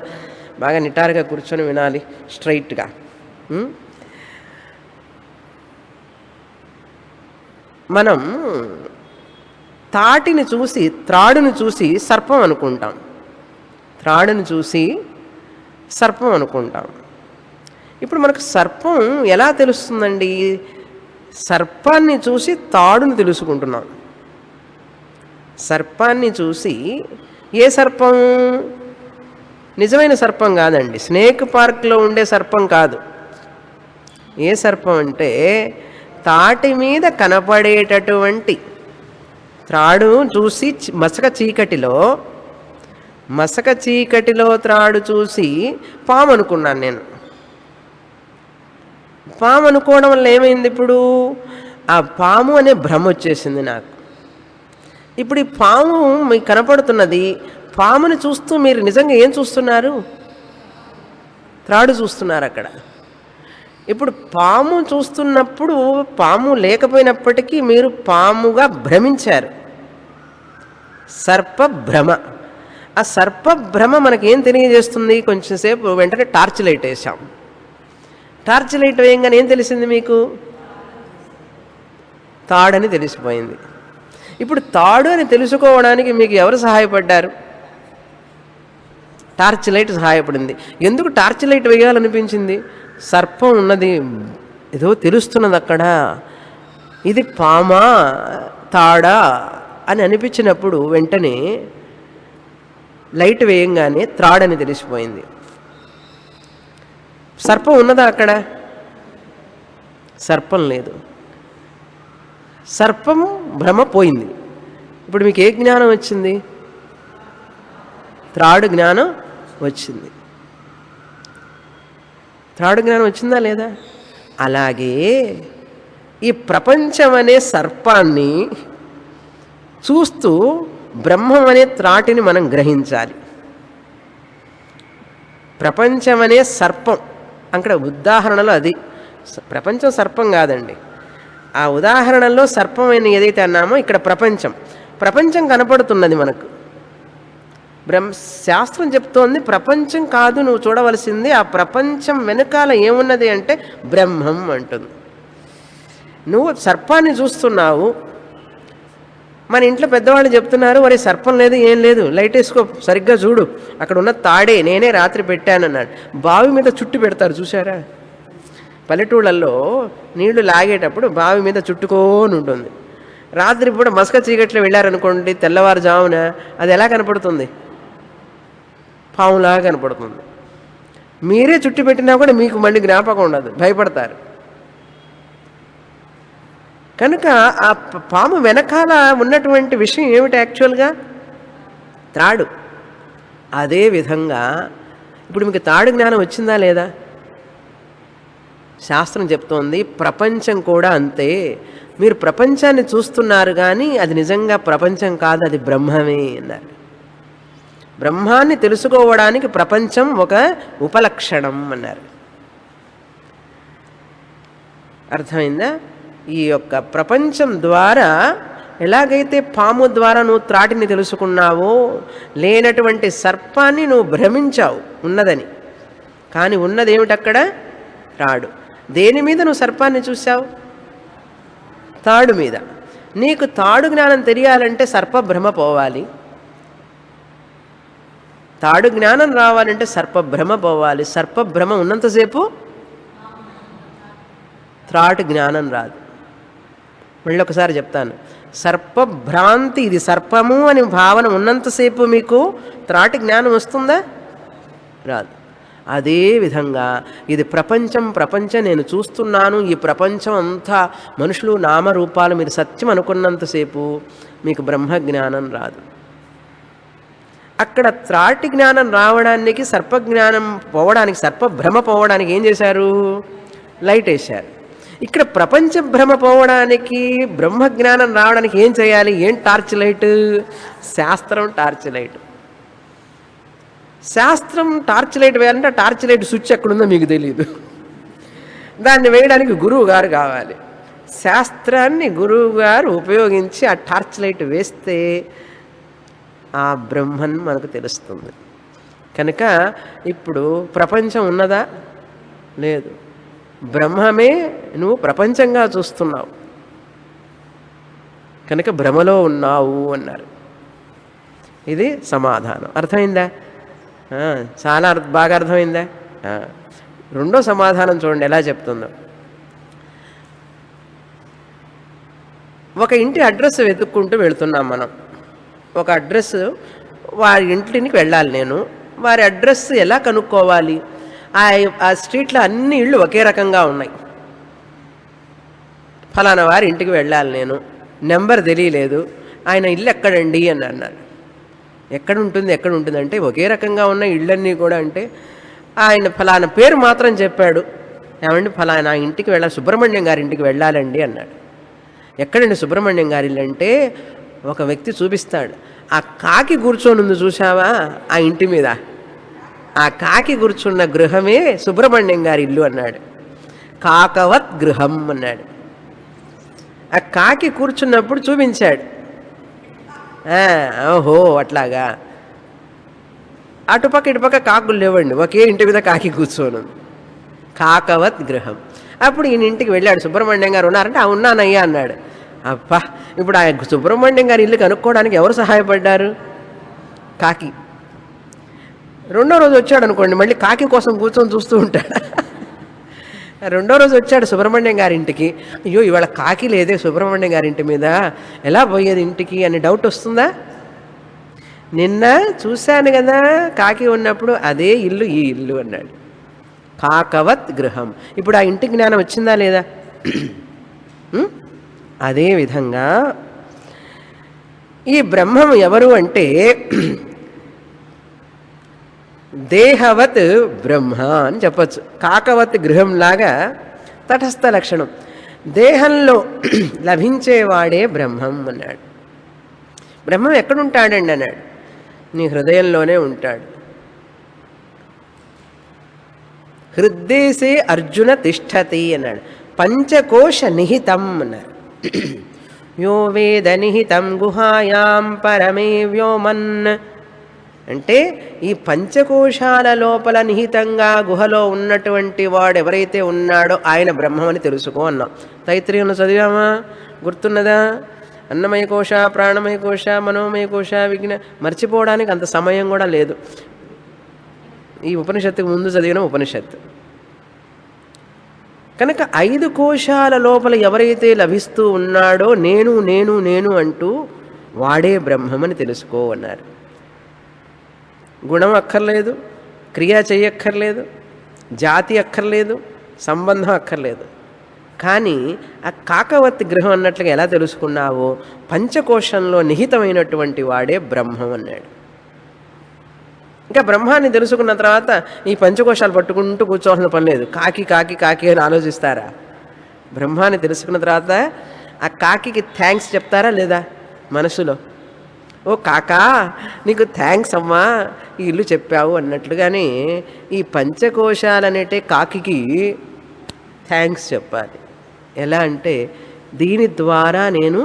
బాగా నిటారుగా కూర్చొని వినాలి, స్ట్రైట్గా. మనం తాటిని చూసి, త్రాడుని చూసి సర్పం అనుకుంటాం. త్రాడుని చూసి సర్పం అనుకుంటాం. ఇప్పుడు మనకు సర్పం ఎలా తెలుస్తుందండి? సర్పాన్ని చూసి తాడుని తెలుసుకుంటున్నాం. సర్పాన్ని చూసి, ఏ సర్పం? నిజమైన సర్పం కాదండి, స్నేక్ పార్క్లో ఉండే సర్పం కాదు. ఏ సర్పం అంటే తాటి మీద కనపడేటటువంటి త్రాడు చూసి, మసక చీకటిలో త్రాడు చూసి పాము అనుకున్నాను నేను. పాము అనుకోవడం వల్ల ఏమైంది? ఇప్పుడు ఆ పాము అనే భ్రమ వచ్చేసింది నాకు. ఇప్పుడు ఈ పాము మీకు కనపడుతున్నది. పాముని చూస్తూ మీరు నిజంగా ఏం చూస్తున్నారు? త్రాడు చూస్తున్నారు అక్కడ. ఇప్పుడు పాము చూస్తున్నప్పుడు పాము లేకపోయినప్పటికీ మీరు పాముగా భ్రమించారు. సర్పభ్రమ. ఆ సర్పభ్రమ మనకేం తెలియజేస్తుంది? కొంచెంసేపు వెంటనే టార్చ్ లైట్ వేసాం. టార్చ్ లైట్ వేయంగానే ఏం తెలిసింది మీకు? తాడని తెలిసిపోయింది. ఇప్పుడు తాడు అని తెలుసుకోవడానికి మీకు ఎవరు సహాయపడ్డారు? టార్చ్ లైట్ సహాయపడింది. ఎందుకు టార్చ్ లైట్ వేయాలనిపించింది? సర్పం ఉన్నది, ఏదో తెలుస్తున్నది అక్కడ. ఇది పామా తాడా అని అనిపించినప్పుడు వెంటనే లైట్ వేయంగానే త్రాడని తెలిసిపోయింది. సర్పం ఉన్నదా అక్కడ? సర్పం లేదు. సర్పం భ్రమ పోయింది. ఇప్పుడు మీకు ఏ జ్ఞానం వచ్చింది? త్రాడు జ్ఞానం వచ్చింది. త్రాడు జ్ఞానం వచ్చిందా లేదా? అలాగే ఈ ప్రపంచం అనే సర్పాన్ని చూస్తూ బ్రహ్మం అనే త్రాటిని మనం గ్రహించాలి. ప్రపంచం అనే సర్పం అక్కడ ఉదాహరణలో అది. ప్రపంచం సర్పం కాదండి. ఆ ఉదాహరణలో సర్పం అని ఏదైతే అన్నామో ఇక్కడ ప్రపంచం కనపడుతున్నది మనకు. బ్రహ్మ శాస్త్రం చెప్తోంది ప్రపంచం కాదు నువ్వు చూడవలసింది, ఆ ప్రపంచం వెనకాల ఏమున్నది అంటే బ్రహ్మం అంటుంది. నువ్వు సర్పాన్ని చూస్తున్నావు, మన ఇంట్లో పెద్దవాళ్ళు చెప్తున్నారు, మరి సర్పం లేదు ఏం లేదు, లైట్ వేసుకో సరిగ్గా చూడు, అక్కడ ఉన్న తాడే నేనే రాత్రి పెట్టానన్నాడు. బావి మీద చుట్టు పెడతారు చూసారా, పల్లెటూళ్ళల్లో నీళ్లు లాగేటప్పుడు బావి మీద చుట్టుకోని ఉంటుంది. రాత్రి పూట మసక చీకట్లో వెళ్ళారనుకోండి, తెల్లవారుజామున అది ఎలా కనపడుతుంది, పాములాగా కనపడుతుంది. మీరే చుట్టు పెట్టినా కూడా మీకు మళ్ళీ జ్ఞాపకం ఉండదు, భయపడతారు. కనుక ఆ పాము వెనకాల ఉన్నటువంటి విషయం ఏమిటి యాక్చువల్గా? త్రాడు. అదే విధంగా ఇప్పుడు మీకు తాడు జ్ఞానం వచ్చిందా లేదా? శాస్త్రం చెప్తోంది ప్రపంచం కూడా అంతే. మీరు ప్రపంచాన్ని చూస్తున్నారు కానీ అది నిజంగా ప్రపంచం కాదు, అది బ్రహ్మమే అన్నారు. బ్రహ్మాన్ని తెలుసుకోవడానికి ప్రపంచం ఒక ఉపలక్షణం అన్నారు. అర్థమైందా? ఈ యొక్క ప్రపంచం ద్వారా ఎలాగైతే పాము ద్వారా నువ్వు త్రాటిని తెలుసుకున్నావో, లేనటువంటి సర్పాన్ని నువ్వు భ్రమించావు ఉన్నదని, కానీ ఉన్నదేమిటక్కడ? తాడు. దేని మీద నువ్వు సర్పాన్ని చూసావు? తాడు మీద. నీకు తాడు జ్ఞానం తెలియాలంటే సర్పభ్రమ పోవాలి, తాడు జ్ఞానం రావాలంటే సర్పభ్రమ పోవాలి. సర్పభ్రమ ఉన్నంతసేపు త్రాటు జ్ఞానం రాదు. మళ్ళీ ఒకసారి చెప్తాను, సర్పభ్రాంతి, ఇది సర్పము అని భావన ఉన్నంతసేపు మీకు త్రాటి జ్ఞానం వస్తుందా? రాదు. అదే విధంగా ఇది ప్రపంచం, ప్రపంచం నేను చూస్తున్నాను, ఈ ప్రపంచం అంతా మనుషులు నామరూపాలు మీరు సత్యం అనుకున్నంతసేపు మీకు బ్రహ్మజ్ఞానం రాదు. అక్కడ త్రాటి జ్ఞానం రావడానికి, సర్పజ్ఞానం పోవడానికి, సర్పభ్రమ పోవడానికి ఏం చేశారు? లైట్ వేశారు. ఇక్కడ ప్రపంచ భ్రమ పోవడానికి, బ్రహ్మజ్ఞానం రావడానికి ఏం చేయాలి? ఏం టార్చ్ లైట్? శాస్త్రం టార్చ్ లైట్. శాస్త్రం టార్చ్ లైట్ వేయాలంటే టార్చ్ లైట్ స్విచ్ ఎక్కడుందో మీకు తెలియదు, దాన్ని వేయడానికి గురువు గారు కావాలి. శాస్త్రాన్ని గురువు గారు ఉపయోగించి ఆ టార్చ్ లైట్ వేస్తే ఆ బ్రహ్మన్ మనకు తెలుస్తుంది. కనుక ఇప్పుడు ప్రపంచం ఉన్నదా? లేదు. బ్రహ్మమే నువ్వు ప్రపంచంగా చూస్తున్నావు, కనుక భ్రమలో ఉన్నావు అన్నారు. ఇది సమాధానం. అర్థమైందా? చాలా బాగా అర్థమైందా? రెండో సమాధానం చూడండి ఎలా చెప్తుందో. ఒక ఇంటి అడ్రస్ వెతుక్కుంటూ వెళుతున్నాం మనం. ఒక అడ్రస్, వారి ఇంటికి వెళ్ళాలి నేను. వారి అడ్రస్ ఎలా కనుక్కోవాలి? ఆ స్ట్రీట్లో అన్ని ఇళ్ళు ఒకే రకంగా ఉన్నాయి. ఫలానా వారి ఇంటికి వెళ్ళాలి నేను, నెంబర్ తెలియలేదు, ఆయన ఇల్లు ఎక్కడండి అని అన్నారు. ఎక్కడ ఉంటుంది అంటే ఒకే రకంగా ఉన్న ఇళ్ళన్నీ కూడా. అంటే ఆయన ఫలానా పేరు మాత్రం చెప్పాడు, ఏమండి ఫలానా ఇంటికి వెళ్ళాలి, సుబ్రహ్మణ్యం గారి ఇంటికి వెళ్ళాలండి అన్నాడు. ఎక్కడండి సుబ్రహ్మణ్యం గారి ఇల్లు అంటే ఒక వ్యక్తి చూపిస్తాడు. ఆ కాకి కూర్చొని ఉంది చూసావా ఆ ఇంటి మీద, ఆ కాకి కూర్చున్న గృహమే సుబ్రహ్మణ్యం గారి ఇల్లు అన్నాడు. కాకవత్ గృహం అన్నాడు. ఆ కాకి కూర్చున్నప్పుడు చూపించాడు. ఓహో అట్లాగా. అటుపక్క ఇటుపక్క కాకులు లేవండి, ఒకే ఇంటి మీద కాకి కూర్చోను. కాకవత్ గృహం. అప్పుడు ఈయన ఇంటికి వెళ్ళాడు. సుబ్రహ్మణ్యం గారు ఉన్నారంటే ఉన్నానయ్యా అన్నాడు. అబ్బా, ఇప్పుడు ఆ సుబ్రహ్మణ్యం గారి ఇల్లు కనుక్కోవడానికి ఎవరు సహాయపడ్డారు? కాకి. రెండో రోజు వచ్చాడు అనుకోండి, మళ్ళీ కాకి కోసం కూర్చొని చూస్తూ ఉంటాడు. రెండో రోజు వచ్చాడు సుబ్రహ్మణ్యం గారి ఇంటికి, అయ్యో ఇవాళ కాకి లేదే సుబ్రహ్మణ్యం గారి ఇంటి మీద, ఎలా పోయేది ఇంటికి అని డౌట్ వస్తుందా? నిన్న చూశాను కదా కాకి ఉన్నప్పుడు, అదే ఇల్లు ఈ ఇల్లు అన్నాడు. కాకవత్ గృహం. ఇప్పుడు ఆ ఇంటి జ్ఞానం వచ్చిందా లేదా? అదేవిధంగా ఈ బ్రహ్మం ఎవరు అంటే దేహవత్ బ్రహ్మ అని చెప్పచ్చు. కాకవత్ గృహంలాగా తటస్థ లక్షణం, దేహంలో లభించేవాడే బ్రహ్మం అన్నాడు. బ్రహ్మం ఎక్కడుంటాడండి అన్నాడు. నీ హృదయంలోనే ఉంటాడు. హృద్దేశే అర్జున తిష్టతి అన్నాడు. పంచకోశ నిహితం అన్నారు. యో వేద నిహితం గుహాయాం పరమే వ్యోమన్ అంటే ఈ పంచకోశాల లోపల నిహితంగా గుహలో ఉన్నటువంటి వాడు ఎవరైతే ఉన్నాడో ఆయన బ్రహ్మమని తెలుసుకో అన్నాం. తైత్రీయంలో చదివామా? గుర్తున్నదా? అన్నమయ కోశ, ప్రాణమయ కోశ, మనోమయ కోశ, మర్చిపోవడానికి అంత సమయం కూడా లేదు. ఈ ఉపనిషత్తుకు ముందు చదివిన ఉపనిషత్తు కనుక 5 కోశాల లోపల ఎవరైతే లభిస్తూ ఉన్నాడో నేను నేను నేను అంటూ వాడే బ్రహ్మమని తెలుసుకో అన్నారు. గుణం అక్కర్లేదు, క్రియ చెయ్యక్కర్లేదు, జాతి అక్కర్లేదు, సంబంధం అక్కర్లేదు. కానీ ఆ కాకవత్తి గృహం అన్నట్లుగా ఎలా తెలుసుకున్నావో పంచకోశంలో నిహితమైనటువంటి వాడే బ్రహ్మం అన్నాడు. ఇంకా బ్రహ్మాన్ని తెలుసుకున్న తర్వాత ఈ పంచకోశాలు పట్టుకుంటూ కూర్చోవాల్సిన పని లేదు. కాకి కాకి కాకి అని ఆలోచిస్తారా? బ్రహ్మాన్ని తెలుసుకున్న తర్వాత ఆ కాకి థ్యాంక్స్ చెప్తారా లేదా మనసులో? ఓ కాకా నీకు థ్యాంక్స్ అమ్మా, ఈ ఇల్లు చెప్పావు అన్నట్లుగానే ఈ పంచకోశాలనేటే కాకి థ్యాంక్స్ చెప్పాలి. ఎలా అంటే దీని ద్వారా నేను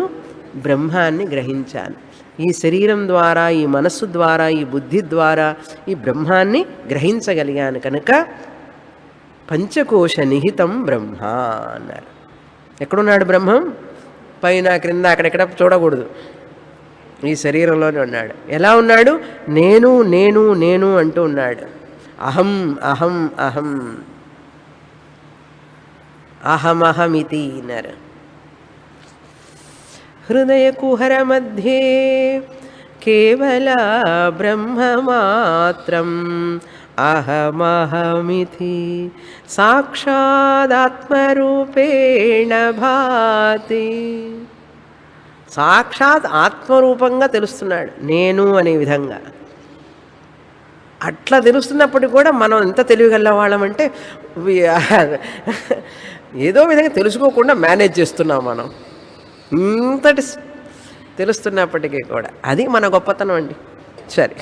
బ్రహ్మాన్ని గ్రహించాను, ఈ శరీరం ద్వారా, ఈ మనస్సు ద్వారా, ఈ బుద్ధి ద్వారా ఈ బ్రహ్మాన్ని గ్రహించగలిగాను కనుక పంచకోశ నిహితం బ్రహ్మ అన్నారు. ఎక్కడున్నాడు బ్రహ్మం? పైన క్రింద అక్కడెక్కడ చూడకూడదు, ఈ శరీరంలోనే ఉన్నాడు. ఎలా ఉన్నాడు? నేను నేను నేను అంటూ ఉన్నాడు. అహం అహం అహం అహమహమితి అన్నారు. హృదయ కుహర మధ్యే కేవల బ్రహ్మమాత్రం అహమహమితి సాక్షాదాత్మరూపేణ భాతి. సాక్షాత్ ఆత్మరూపంగా తెలుస్తున్నాడు నేను అనే విధంగా. అట్లా తెలుస్తున్నప్పటికీ కూడా మనం ఎంత తెలివిగల వాళ్ళమంటే ఏదో విధంగా తెలుసుకోకుండా మేనేజ్ చేస్తున్నాం మనం. ఇంతటి తెలుస్తున్నప్పటికీ కూడా అది మన గొప్పతనం అండి. సరే,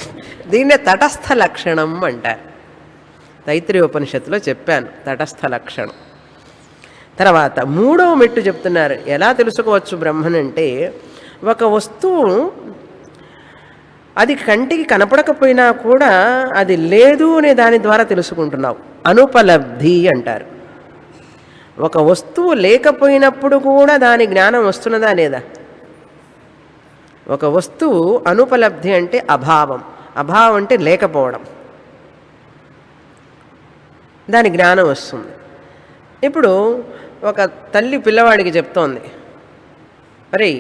దీన్నే తటస్థ లక్షణం అంటారు. తైత్రీయ ఉపనిషత్తులో చెప్పాను తటస్థ లక్షణం. తర్వాత 3వ మెట్టు చెప్తున్నారు. ఎలా తెలుసుకోవచ్చు బ్రహ్మనంటే, ఒక వస్తువు అది కంటికి కనపడకపోయినా కూడా అది లేదు అనే దాని ద్వారా తెలుసుకుంటున్నావు. అనుపలబ్ధి అంటారు. ఒక వస్తువు లేకపోయినప్పుడు కూడా దాని జ్ఞానం వస్తున్నదా లేదా? ఒక వస్తువు అనుపలబ్ధి అంటే అభావం. అభావం అంటే లేకపోవడం. దాని జ్ఞానం వస్తుంది. ఇప్పుడు ఒక తల్లి పిల్లవాడికి చెప్తోంది, అరే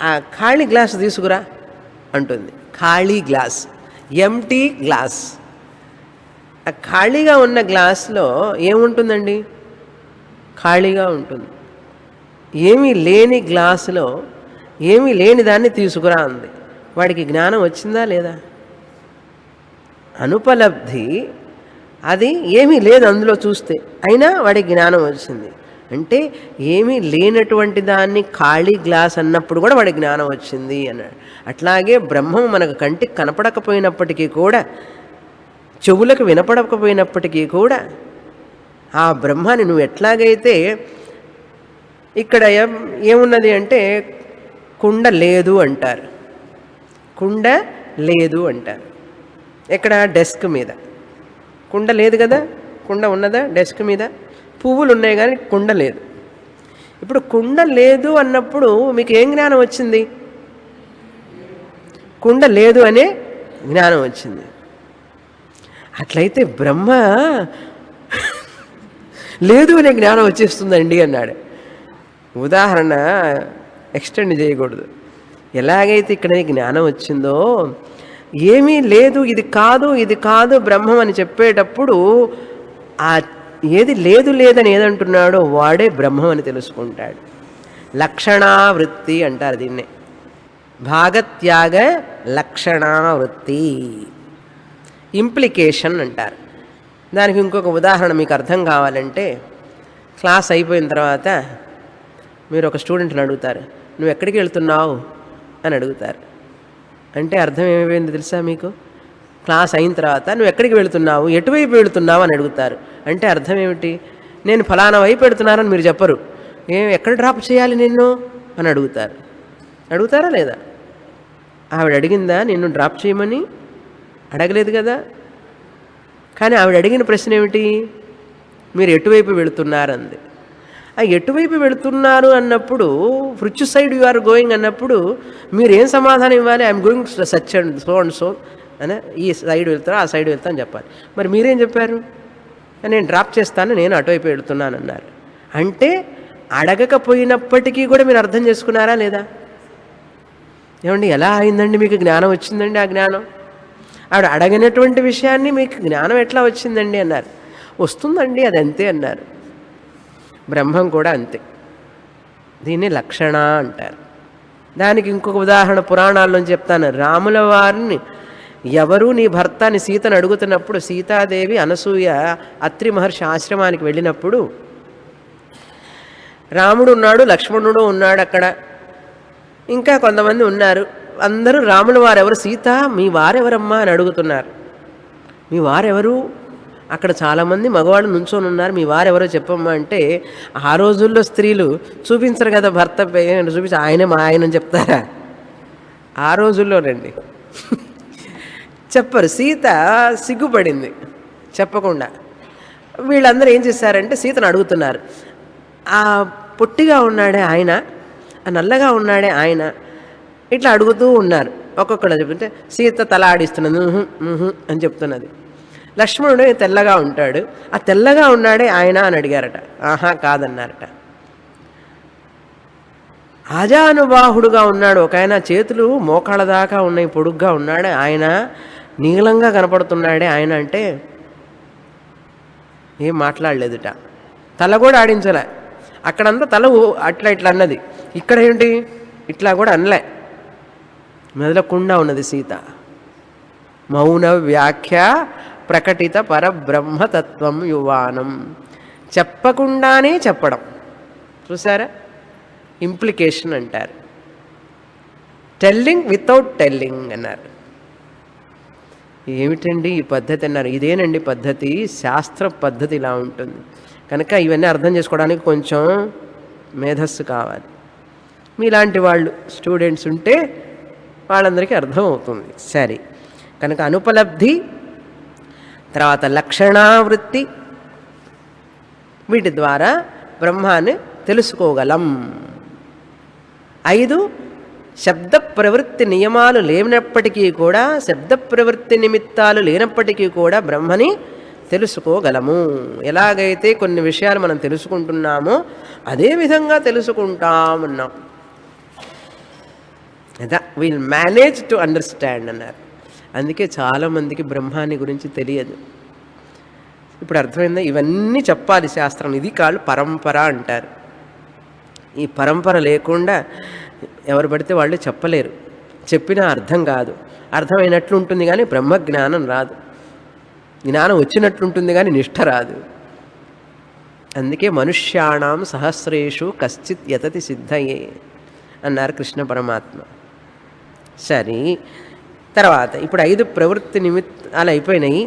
ఆ ఖాళీ గ్లాస్ తీసుకురా అంటుంది. ఖాళీ గ్లాస్, ఎంటీ గ్లాస్. ఆ ఖాళీగా ఉన్న గ్లాస్లో ఏముంటుందండి? ఖాళీగా ఉంటుంది. ఏమీ లేని గ్లాసులో ఏమీ లేని దాన్ని తీసుకురా అంది. వాడికి జ్ఞానం వచ్చిందా లేదా? అనుపలబ్ధి. అది ఏమీ లేదు అందులో చూస్తే, అయినా వాడికి జ్ఞానం వచ్చింది. అంటే ఏమీ లేనటువంటి దాన్ని ఖాళీ గ్లాస్ అన్నప్పుడు కూడా వాడికి జ్ఞానం వచ్చింది అన్నాడు. అట్లాగే బ్రహ్మం మనకు కంటికి కనపడకపోయినప్పటికీ కూడా, చెవులకు వినపడకపోయినప్పటికీ కూడా ఆ బ్రహ్మాన్ని నువ్వు ఎట్లాగైతే ఇక్కడ ఏమున్నది అంటే కుండ లేదు అంటారు. కుండ లేదు అంటారు. ఎక్కడ? డెస్క్ మీద. కుండ లేదు కదా? కుండ ఉన్నదా డెస్క్ మీద? పువ్వులు ఉన్నాయి కానీ కుండ లేదు. ఇప్పుడు కుండ లేదు అన్నప్పుడు మీకు ఏం జ్ఞానం వచ్చింది? కుండ లేదు అనే జ్ఞానం వచ్చింది. అట్లయితే బ్రహ్మ లేదు అనే జ్ఞానం వచ్చేస్తుందండి అన్నాడు. ఉదాహరణ ఎక్స్టెండ్ చేయకూడదు. ఎలాగైతే ఇక్కడ జ్ఞానం వచ్చిందో, ఏమీ లేదు, ఇది కాదు ఇది కాదు బ్రహ్మం అని చెప్పేటప్పుడు ఆ ఏది లేదు లేదని ఏదంటున్నాడో వాడే బ్రహ్మం అని తెలుసుకుంటాడు. లక్షణావృత్తి అంటారు దీన్నే. భాగత్యాగ లక్షణావృత్తి, ఇంప్లికేషన్ అంటారు. దానికి ఇంకొక ఉదాహరణ మీకు అర్థం కావాలంటే, క్లాస్ అయిపోయిన తర్వాత మీరు ఒక స్టూడెంట్ని అడుగుతారు, నువ్వు ఎక్కడికి వెళ్తున్నావు అని అడుగుతారు. అంటే అర్థం ఏమైపోయింది తెలుసా మీకు? క్లాస్ అయిన తర్వాత నువ్వు ఎక్కడికి వెళుతున్నావు, ఎటువైపు వెళుతున్నావు అని అడుగుతారు. అంటే అర్థం ఏమిటి? నేను ఫలానా వైపు పెడుతున్నానని మీరు చెప్పరు. ఎక్కడ డ్రాప్ చేయాలి నిన్ను అని అడుగుతారు. అడుగుతారా లేదా? ఆవిడ అడిగిందా నిన్ను డ్రాప్ చేయమని? అడగలేదు కదా. కానీ ఆవిడ అడిగిన ప్రశ్న ఏమిటి? మీరు ఎటువైపు వెళుతున్నారంది. ఆ ఎటువైపు వెళుతున్నారు అన్నప్పుడు, which side you are going అన్నప్పుడు మీరేం సమాధానం ఇవ్వాలి? I'm going such and so అని, ఈ సైడ్ వెళ్తాను ఆ సైడ్ వెళ్తాను చెప్పాలి. మరి మీరేం చెప్పారు? నేను డ్రాప్ చేస్తాను, నేను అటువైపు వెళుతున్నాను అన్నారు. అంటే అడగకపోయినప్పటికీ కూడా మీరు అర్థం చేసుకున్నారా లేదా? ఏమండి ఎలా అయిందండి మీకు జ్ఞానం వచ్చిందండి? ఆ జ్ఞానం ఆవిడ అడగనటువంటి విషయాన్ని మీకు జ్ఞానం ఎట్లా వచ్చిందండి అన్నారు. వస్తుందండి అది అంతే అన్నారు. బ్రహ్మం కూడా అంతే. దీన్ని లక్షణ అంటారు. దానికి ఇంకొక ఉదాహరణ పురాణాల్లో చెప్తాను. రాముల వారిని ఎవరు నీ భర్త అని సీతను అడుగుతున్నప్పుడు, సీతాదేవి అనసూయ అత్రి మహర్షి ఆశ్రమానికి వెళ్ళినప్పుడు రాముడు ఉన్నాడు, లక్ష్మణుడు ఉన్నాడు అక్కడ, ఇంకా కొంతమంది ఉన్నారు. అందరూ రాముల వారెవరు, సీత మీ వారెవరమ్మా అని అడుగుతున్నారు. మీ వారెవరు? అక్కడ చాలామంది మగవాళ్ళు నుంచొని ఉన్నారు, మీ వారెవరో చెప్పమ్మా అంటే, ఆ రోజుల్లో స్త్రీలు చూపించరు కదా భర్త చూపించి ఆయనే మా ఆయన అని చెప్తారా? ఆ రోజుల్లోనండి చెప్పరు. సీత సిగ్గుపడింది చెప్పకుండా. వీళ్ళందరూ ఏం చేశారంటే సీతను అడుగుతున్నారు, ఆ పొట్టిగా ఉన్నాడే ఆయన, ఆ నల్లగా ఉన్నాడే ఆయన, ఇట్లా అడుగుతూ ఉన్నారు. ఒక్కొక్కడు చెప్తుంటే సీత తల ఆడిస్తున్నది అని చెప్తున్నది. లక్ష్మణుడు తెల్లగా ఉంటాడు, ఆ తెల్లగా ఉన్నాడే ఆయన అని అడిగారట. ఆహా కాదన్నారట. ఆజానుబాహుడుగా ఉన్నాడు ఒక ఆయన, చేతులు మోకాళ్ళ దాకా ఉన్నాయి, పొడుగ్గా ఉన్నాడు ఆయన, నీలంగా కనపడుతున్నాడే ఆయన అంటే ఏం మాట్లాడలేదుట. తల కూడా ఆడించలే. అక్కడంతా తల అట్లా ఇట్లా అన్నది, ఇక్కడ ఏంటి ఇట్లా కూడా అనలే, మెదలకుండా ఉన్నది సీత. మౌన వ్యాఖ్య ప్రకటిత పరబ్రహ్మతత్వం యువానం. చెప్పకుండానే చెప్పడం, చూసారా? ఇంప్లికేషన్ అంటారు. టెల్లింగ్ వితౌట్ టెల్లింగ్ అన్నారు. ఏమిటండి ఈ పద్ధతి అన్నారు. ఇదేనండి పద్ధతి, శాస్త్ర పద్ధతి ఇలా ఉంటుంది. కనుక ఇవన్నీ అర్థం చేసుకోవడానికి కొంచెం మేధస్సు కావాలి. మీలాంటి వాళ్ళు స్టూడెంట్స్ ఉంటే వాళ్ళందరికీ అర్థం అవుతుంది. సరే, కనుక అనుపలబ్ధి, తర్వాత లక్షణావృత్తి, వీటి ద్వారా బ్రహ్మాన్ని తెలుసుకోగలం. 5 శబ్ద ప్రవృత్తి నియమాలు లేనప్పటికీ కూడా, శబ్ద ప్రవృత్తి నిమిత్తాలు లేనప్పటికీ కూడా బ్రహ్మని తెలుసుకోగలము. ఎలాగైతే కొన్ని విషయాలు మనం తెలుసుకుంటున్నామో అదే విధంగా తెలుసుకుంటామన్నాం. అదా విల్ మేనేజ్ టు అండర్స్టాండ్ అన్నారు. అందుకే చాలామందికి బ్రహ్మాన్ని గురించి తెలియదు. ఇప్పుడు అర్థమైందా? ఇవన్నీ చెప్పాలి శాస్త్రం. ఇది కాళ్ళు పరంపర అంటారు. ఈ పరంపర లేకుండా ఎవరు పడితే వాళ్ళు చెప్పలేరు. చెప్పినా అర్థం కాదు. అర్థమైనట్లుంటుంది కానీ బ్రహ్మజ్ఞానం రాదు. జ్ఞానం వచ్చినట్లుంటుంది కానీ నిష్ఠ రాదు. అందుకే మనుష్యాణం సహస్రేషు కశ్చిత్ యతతి సిద్ధయే అన్నారు కృష్ణ పరమాత్మ. సరే, తర్వాత ఇప్పుడు 5 ప్రవృత్తి నిమిత్తాలు అయిపోయినాయి.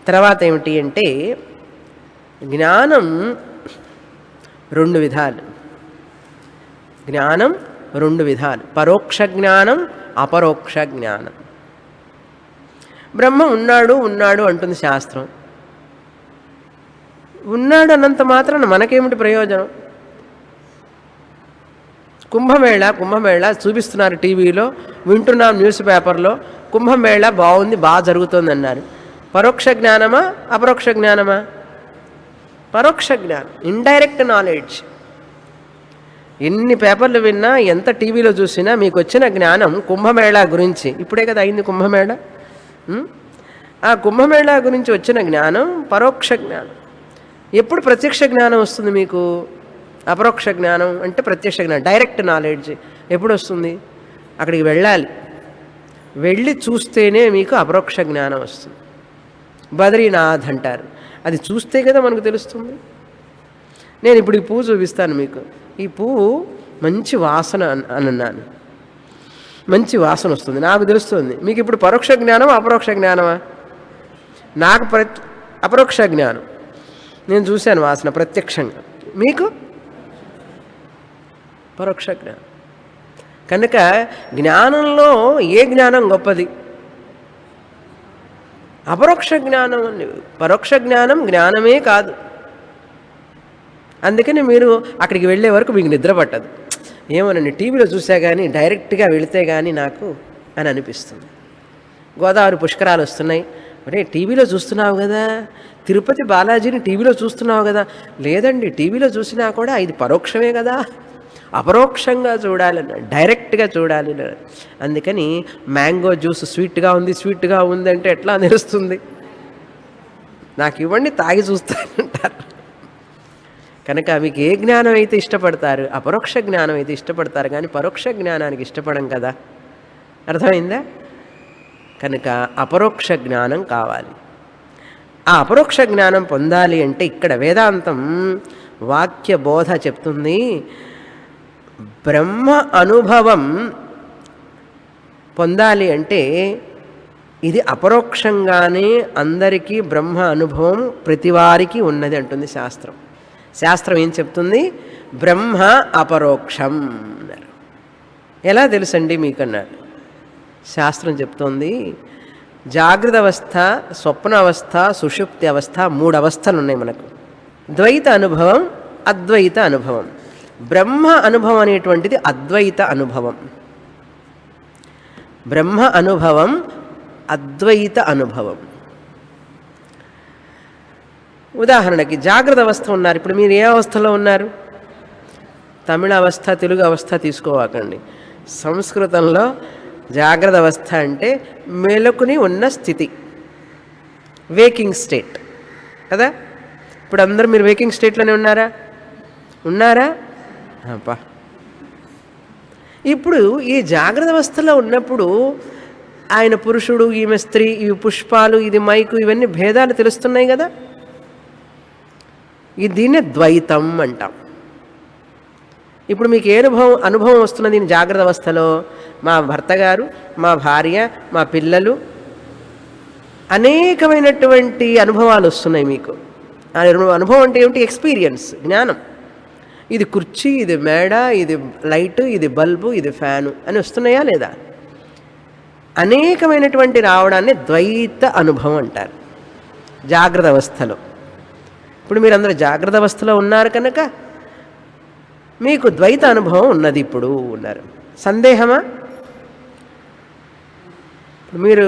తర్వాత ఏమిటి అంటే జ్ఞానం 2 విధాలు. జ్ఞానం 2 విధాలు, పరోక్ష జ్ఞానం, అపరోక్ష జ్ఞానం. బ్రహ్మ ఉన్నాడు అంటుంది శాస్త్రం. ఉన్నాడు అన్నంత మాత్రాన మనకేమిటి ప్రయోజనం? కుంభమేళా చూపిస్తున్నారు టీవీలో, వింటున్నాం న్యూస్ పేపర్లో, కుంభమేళా బాగుంది, బాగా జరుగుతుంది అన్నారు. పరోక్ష జ్ఞానమా అపరోక్ష జ్ఞానమా? పరోక్ష జ్ఞానం, ఇండైరెక్ట్ నాలెడ్జ్. ఎన్ని పేపర్లు విన్నా, ఎంత టీవీలో చూసినా మీకు వచ్చిన జ్ఞానం కుంభమేళా గురించి. ఇప్పుడే కదా అయింది కుంభమేళా. ఆ కుంభమేళా గురించి వచ్చిన జ్ఞానం పరోక్ష జ్ఞానం. ఎప్పుడు ప్రత్యక్ష జ్ఞానం వస్తుంది మీకు? అపరోక్ష జ్ఞానం అంటే ప్రత్యక్ష జ్ఞానం, డైరెక్ట్ నాలెడ్జ్ ఎప్పుడు వస్తుంది? అక్కడికి వెళ్ళాలి, వెళ్ళి చూస్తేనే మీకు అపరోక్ష జ్ఞానం వస్తుంది. బద్రీనాథ్ అంటారు, అది చూస్తే కదా మనకు తెలుస్తుంది. నేను ఇప్పుడు ఈ పువ్వు చూపిస్తాను మీకు. ఈ పువ్వు మంచి వాసన అని అన్నాను, మంచి వాసన వస్తుంది, నాకు తెలుస్తుంది. మీకు ఇప్పుడు పరోక్ష జ్ఞానం అపరోక్ష జ్ఞానమా? నాకు అపరోక్ష జ్ఞానం, నేను చూశాను వాసన ప్రత్యక్షంగా. మీకు పరోక్ష జ్ఞానం. కనుక జ్ఞానంలో ఏ జ్ఞానం గొప్పది? అపరోక్ష జ్ఞానం, పరోక్ష జ్ఞానం జ్ఞానమే కాదు. అందుకని మీరు అక్కడికి వెళ్ళే వరకు మీకు నిద్ర పట్టదు. ఏమోనండి, టీవీలో చూసా కానీ డైరెక్ట్గా వెళితే కానీ నాకు అని అనిపిస్తుంది. గోదావరి పుష్కరాలు వస్తున్నాయి, అంటే టీవీలో చూస్తున్నావు కదా, తిరుపతి బాలాజీని టీవీలో చూస్తున్నావు కదా. లేదండి, టీవీలో చూసినా కూడా ఇది పరోక్షమే కదా, అపరోక్షంగా చూడాలన్న, డైరెక్ట్గా చూడాలి. అందుకని మ్యాంగో జ్యూస్ స్వీట్గా ఉంది అంటే ఎట్లా తెలుస్తుంది? నాకు ఇవ్వండి, తాగి చూస్తానంటారు. కనుక మీకు ఏ జ్ఞానం అయితే ఇష్టపడతారు, అపరోక్ష జ్ఞానం అయితే ఇష్టపడతారు, కానీ పరోక్ష జ్ఞానానికి ఇష్టపడం కదా. అర్థమైందా? కనుక అపరోక్ష జ్ఞానం కావాలి. ఆ అపరోక్ష జ్ఞానం పొందాలి అంటే ఇక్కడ వేదాంతం వాక్య బోధ చెప్తుంది. బ్రహ్మ అనుభవం పొందాలి అంటే ఇది అపరోక్షంగానే అందరికీ బ్రహ్మ అనుభవం ప్రతివారికి ఉన్నది అంటుంది శాస్త్రం. శాస్త్రం ఏం చెప్తుంది? బ్రహ్మ అపరోక్షం అన్నారు. ఎలా తెలుసండి మీకన్నారు? శాస్త్రం చెప్తోంది, జాగ్రత్త అవస్థ, స్వప్న అవస్థ, సుషుప్తి అవస్థ, 3 అవస్థలు ఉన్నాయి మనకు. ద్వైత అనుభవం, అద్వైత అనుభవం. బ్రహ్మ అనుభవం అనేటువంటిది అద్వైత అనుభవం. బ్రహ్మ అనుభవం అద్వైత అనుభవం. ఉదాహరణకి జాగ్రత్త అవస్థ ఉన్నారు. ఇప్పుడు మీరు ఏ అవస్థలో ఉన్నారు? తమిళ అవస్థ, తెలుగు అవస్థ తీసుకోవాకండి. సంస్కృతంలో జాగ్రత్త అవస్థ అంటే మెలకుని ఉన్న స్థితి, వేకింగ్ స్టేట్ కదా. ఇప్పుడు అందరూ మీరు వేకింగ్ స్టేట్లోనే ఉన్నారా? అబ్బా, ఇప్పుడు ఈ జాగ్రత్త అవస్థలో ఉన్నప్పుడు ఆయన పురుషుడు, ఈమె స్త్రీ, ఇవి పుష్పాలు, ఇది మైకు, ఇవన్నీ భేదాలు తెలుస్తున్నాయి కదా. దీన్నే ద్వైతం అంటాం. ఇప్పుడు మీకు ఏ అనుభవం వస్తున్నది? నేను జాగ్రత్త అవస్థలో మా భర్త గారు, మా భార్య, మా పిల్లలు, అనేకమైనటువంటి అనుభవాలు వస్తున్నాయి మీకు. ఆ అనుభవం అంటే ఏమిటి? ఎక్స్పీరియన్స్, జ్ఞానం. ఇది కుర్చీ, ఇది మేడ, ఇది లైటు, ఇది బల్బు, ఇది ఫ్యాను అని వస్తున్నాయా లేదా? అనేకమైనటువంటి రావడాన్ని ద్వైత అనుభవం అంటారు జాగ్రత్త అవస్థలో. ఇప్పుడు మీరందరూ జాగ్రత్త అవస్థలో ఉన్నారు కనుక మీకు ద్వైత అనుభవం ఉన్నది. ఇప్పుడు ఉన్నారు. సందేహమా? మీరు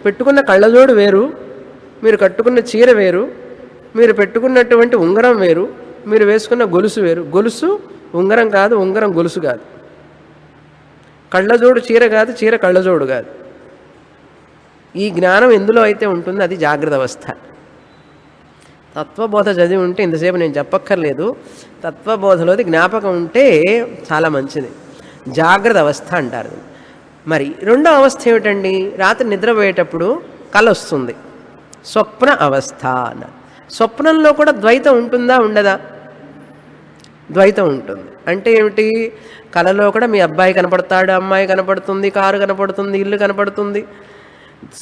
పెట్టుకున్న కళ్ళజోడు వేరు, మీరు కట్టుకున్న చీర వేరు, మీరు పెట్టుకున్నటువంటి ఉంగరం వేరు, మీరు వేసుకున్న గొలుసు వేరు. గొలుసు ఉంగరం కాదు, ఉంగరం గొలుసు కాదు. కళ్ళజోడు చీర కాదు, చీర కళ్ళజోడు కాదు. ఈ జ్ఞానం ఎందులో అయితే ఉంటుందో అది జాగ్రత్త అవస్థ. తత్వబోధ చదివి ఉంటే ఇంతసేపు నేను చెప్పక్కర్లేదు. తత్వబోధలోది జ్ఞాపకం ఉంటే చాలా మంచిది. జాగ్రత్త అవస్థ అంటారు. మరి రెండో అవస్థ ఏమిటండి? రాత్రి నిద్రపోయేటప్పుడు కల వస్తుంది, స్వప్న అవస్థ అన్నారు. స్వప్నంలో కూడా ద్వైతం ఉంటుందా, ఉండదా? ద్వైతం ఉంటుంది. అంటే ఏమిటి? కలలో కూడా మీ అబ్బాయి కనపడతాడు, అమ్మాయి కనపడుతుంది, కారు కనపడుతుంది, ఇల్లు కనపడుతుంది.